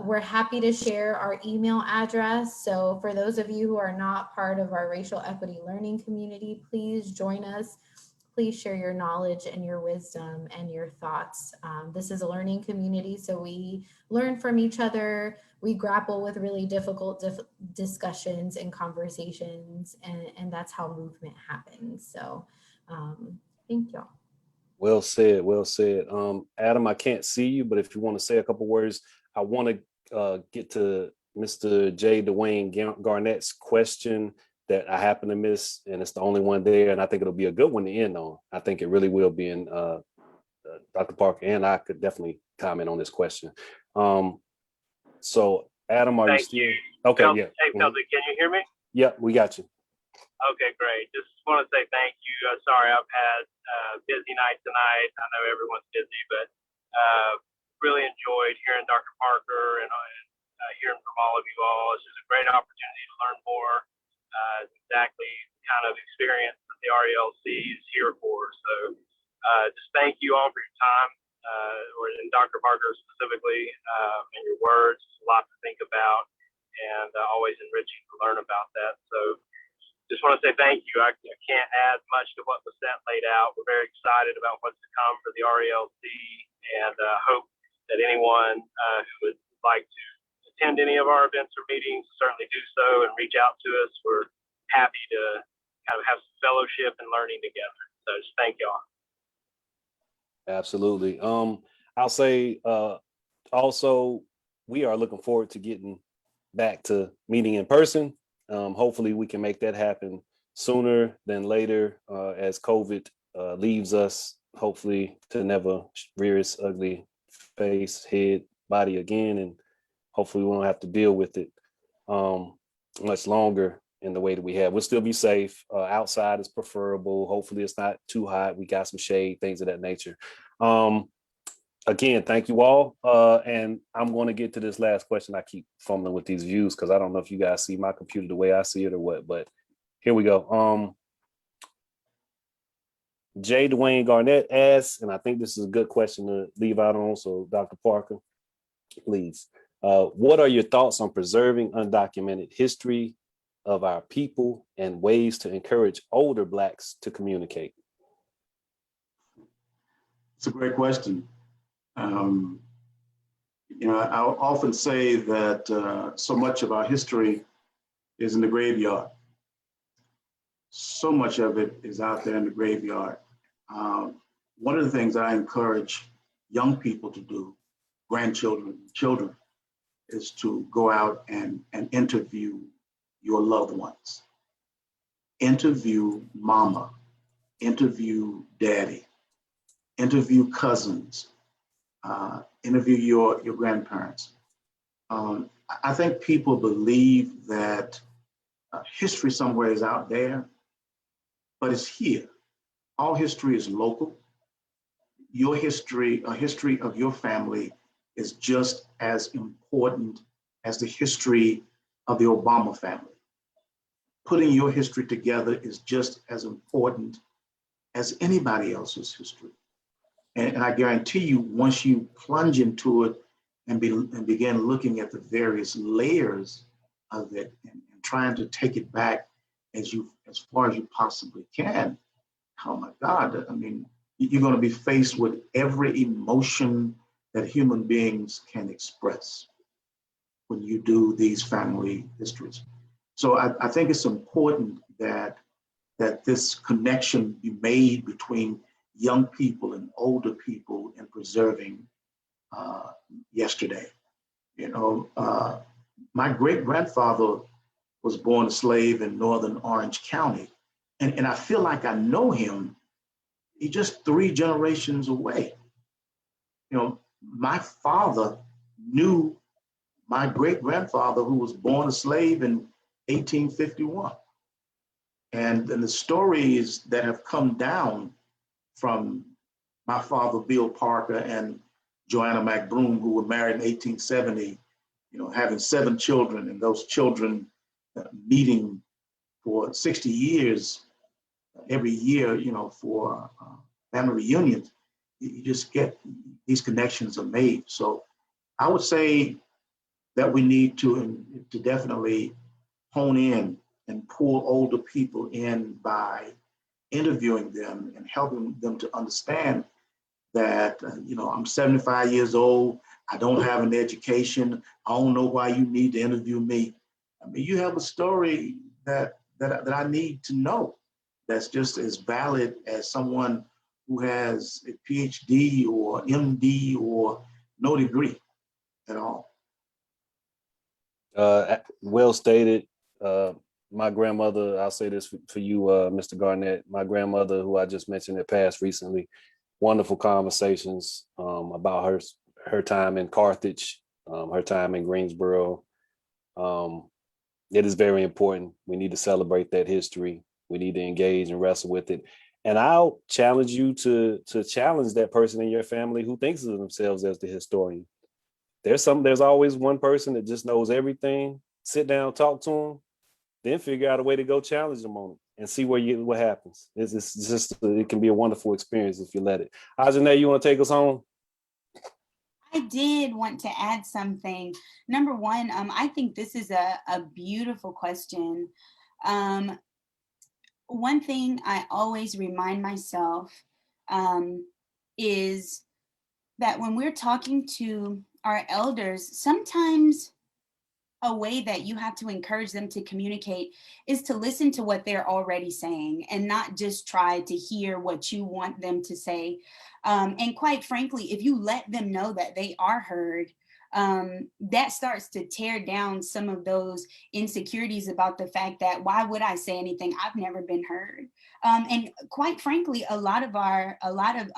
We're happy to share our email address. So for those of you who are not part of our racial equity learning community, please join us. Please share your knowledge and your wisdom and your thoughts. This is a learning community, so we learn from each other. We grapple with really difficult discussions and conversations, and that's how movement happens. So thank y'all. Well said, well said. Adam, I can't see you, but if you want to say a couple words, I want to get to Mr. J. Dwayne Garnett's question that I happen to miss, and it's the only one there, and I think it'll be a good one to end on. I think it really will be, and Dr. Parker and I could definitely comment on this question. So Adam, are you still? Okay, yeah. Hey, Felton, can you hear me? Yeah, we got you. Okay, great. Just want to say thank you. Sorry, I've had a busy night tonight. I know everyone's busy, but really enjoyed hearing Dr. Parker and hearing from all of you all. It's just a great opportunity to learn more. Exactly kind of experience that the RELC is here for. So just thank you all for your time, and Dr. Parker specifically, and your words. It's a lot to think about, and always enriching to learn about that. So just want to say thank you. I can't add much to what was laid out. We're very excited about what's to come for the RELC, and hope that anyone who would like to attend any of our events or meetings certainly do so and reach out to us. We're happy to kind of have some fellowship and learning together. So just thank y'all. Absolutely. I'll say also we are looking forward to getting back to meeting in person. Hopefully we can make that happen sooner than later as COVID leaves us, hopefully to never rear its ugly face, head, body again. And hopefully we won't have to deal with it much longer in the way that we have. We'll still be safe. Outside is preferable. Hopefully it's not too hot. We got some shade, things of that nature. Again, thank you all. And I'm going to get to this last question. I keep fumbling with these views because I don't know if you guys see my computer the way I see it or what, but here we go. J. Dwayne Garnett asks, and I think this is a good question to leave out on, so Dr. Parker, please. What are your thoughts on preserving undocumented history of our people and ways to encourage older Blacks to communicate? It's a great question. You know, I often say that so much of our history is in the graveyard. So much of it is out there in the graveyard. One of the things I encourage young people to do, grandchildren, children, is to go out and interview your loved ones. Interview mama, interview daddy, interview cousins, interview your grandparents. I think people believe that history somewhere is out there, but it's here. All history is local. Your history, a history of your family, is just as important as the history of the Obama family. Putting your history together is just as important as anybody else's history. And I guarantee you, once you plunge into it and begin looking at the various layers of it and trying to take it back as far as you possibly can, oh my God, I mean, you're going to be faced with every emotion that human beings can express when you do these family histories. So I think it's important that this connection be made between young people and older people in preserving yesterday. You know, my great-grandfather was born a slave in northern Orange County, and I feel like I know him. He's just 3 generations away. You know, my father knew my great-grandfather who was born a slave in 1851. And the stories that have come down from my father, Bill Parker, and Joanna McBroom, who were married in 1870, you know, having 7 children, and those children meeting for 60 years every year, you know, for family reunions, you just get these connections are made. So I would say that we need to definitely hone in and pull older people in by interviewing them and helping them to understand that, you know, I'm 75 years old, I don't have an education, I don't know why you need to interview me. I mean, you have a story that I need to know that's just as valid as someone who has a PhD or MD or no degree at all. Well stated. My grandmother, I'll say this for you, Mr. Garnett, my grandmother, who I just mentioned that passed recently, wonderful conversations about her time in Carthage, her time in Greensboro. It is very important. We need to celebrate that history. We need to engage and wrestle with it. And I'll challenge you to challenge that person in your family who thinks of themselves as the historian. There's always one person that just knows everything. Sit down, talk to them, then figure out a way to go challenge them on it and see what happens. It can be a wonderful experience if you let it. Ajane, you want to take us home? I did want to add something. Number one, I think this is a beautiful question. One thing I always remind myself is that when we're talking to our elders, sometimes a way that you have to encourage them to communicate is to listen to what they're already saying and not just try to hear what you want them to say. And quite frankly, if you let them know that they are heard, that starts to tear down some of those insecurities about the fact that why would I say anything? I've never been heard. And quite frankly, a lot of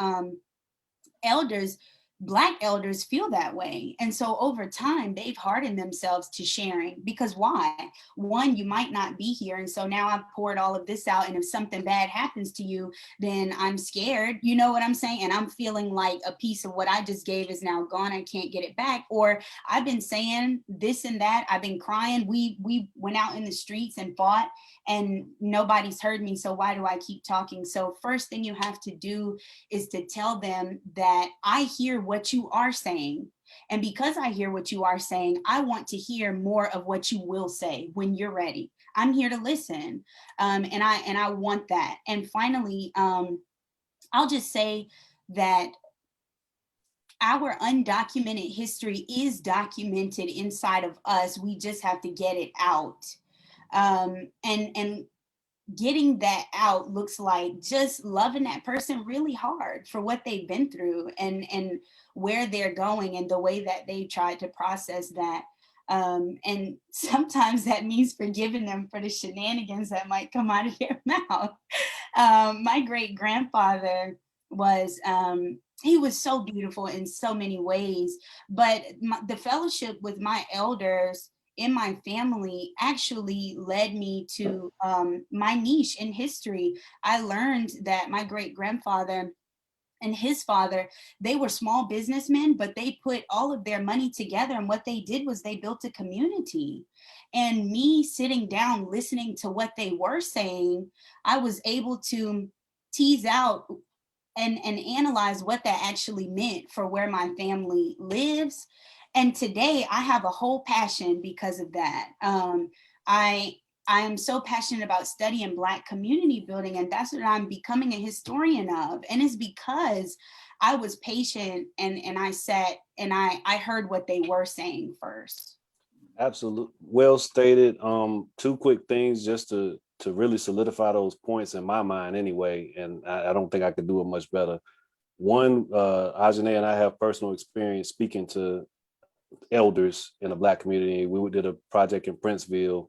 elders, Black elders, feel that way. And so over time, they've hardened themselves to sharing, because why? One, you might not be here. And so now I've poured all of this out. And if something bad happens to you, then I'm scared. You know what I'm saying? And I'm feeling like a piece of what I just gave is now gone. I can't get it back. Or I've been saying this and that. I've been crying. We went out in the streets and fought, and nobody's heard me. So why do I keep talking? So first thing you have to do is to tell them that I hear what you are saying. And because I hear what you are saying, I want to hear more of what you will say when you're ready. I'm here to listen. And I want that. And finally, I'll just say that our undocumented history is documented inside of us. We just have to get it out. And getting that out looks like just loving that person really hard for what they've been through and where they're going and the way that they tried to process that. And sometimes that means forgiving them for the shenanigans that might come out of their mouth. My great grandfather was, he was so beautiful in so many ways, but the fellowship with my elders in my family actually led me to my niche in history. I learned that my great grandfather and his father, they were small businessmen, but they put all of their money together. And what they did was they built a community. And me sitting down, listening to what they were saying, I was able to tease out and analyze what that actually meant for where my family lives. And today I have a whole passion because of that. I am so passionate about studying Black community building, and that's what I'm becoming a historian of. And it's because I was patient and I sat and I heard what they were saying first. Absolutely. Well stated. Two quick things just to really solidify those points in my mind anyway. And I don't think I could do it much better. One, Ajane and I have personal experience speaking to elders in the Black community. We did a project in Princeville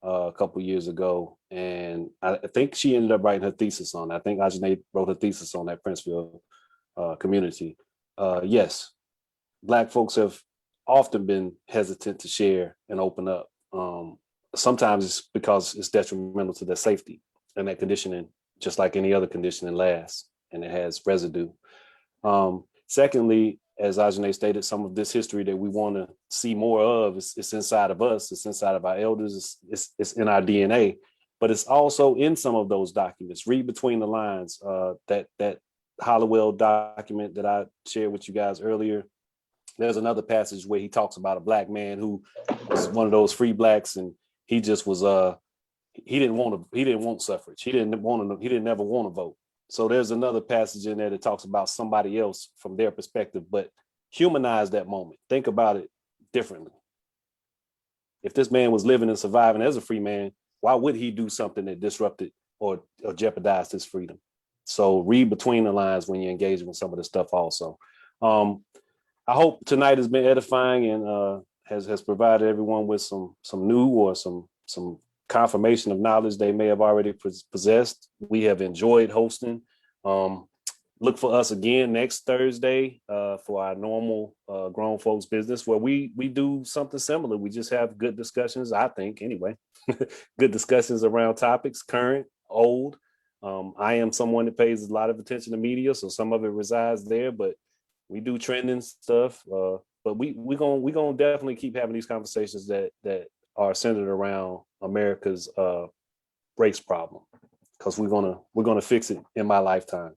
a couple years ago, and I think she ended up writing her thesis on it. I think Ajane wrote her thesis on that Princeville community. Yes, Black folks have often been hesitant to share and open up. Sometimes it's because it's detrimental to their safety, and that conditioning, just like any other conditioning, lasts and it has residue. Secondly, as Ajane stated, some of this history that we want to see more of it's inside of us, it's inside of our elders, it's in our DNA, but it's also in some of those documents. Read between the lines. That Hollowell document that I shared with you guys earlier, there's another passage where he talks about a Black man who was one of those free Blacks, and he just was he didn't want suffrage. He didn't never want to vote. So there's another passage in there that talks about somebody else from their perspective, but humanize that moment. Think about it differently. If this man was living and surviving as a free man, why would he do something that disrupted or jeopardized his freedom? So read between the lines when you're engaging with some of this stuff also. I hope tonight has been edifying and has provided everyone with some new or some confirmation of knowledge they may have already possessed. We have enjoyed hosting. Look for us again next Thursday for our normal grown folks business, where we do something similar. We just have good discussions, I think, anyway. Good discussions around topics, current, old. I am someone that pays a lot of attention to media, so some of it resides there, but we do trending stuff. But we gonna definitely keep having these conversations that are centered around America's race problem, because we're gonna fix it in my lifetime.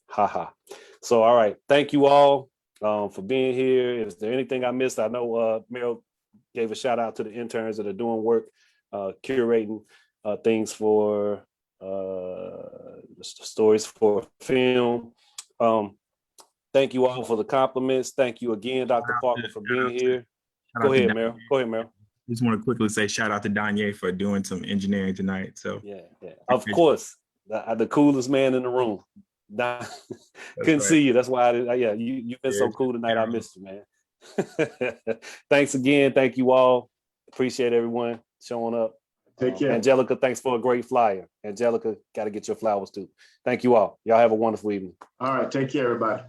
Ha. So all right, thank you all for being here. Is there anything I missed? I know Meryl gave a shout out to the interns that are doing work curating things for stories for film. Thank you all for the compliments. Thank you again, Dr. Parker, for being here. Go ahead, Meryl. Just want to quickly say shout out to Danye for doing some engineering tonight. So Yeah. Of course, the coolest man in the room. Couldn't right. see you. That's why you've been so cool tonight. I missed you, man. Thanks again. Thank you all. Appreciate everyone showing up. Take care. Angelica, thanks for a great flyer. Angelica, got to get your flowers too. Thank you all. Y'all have a wonderful evening. All right. Take care, everybody.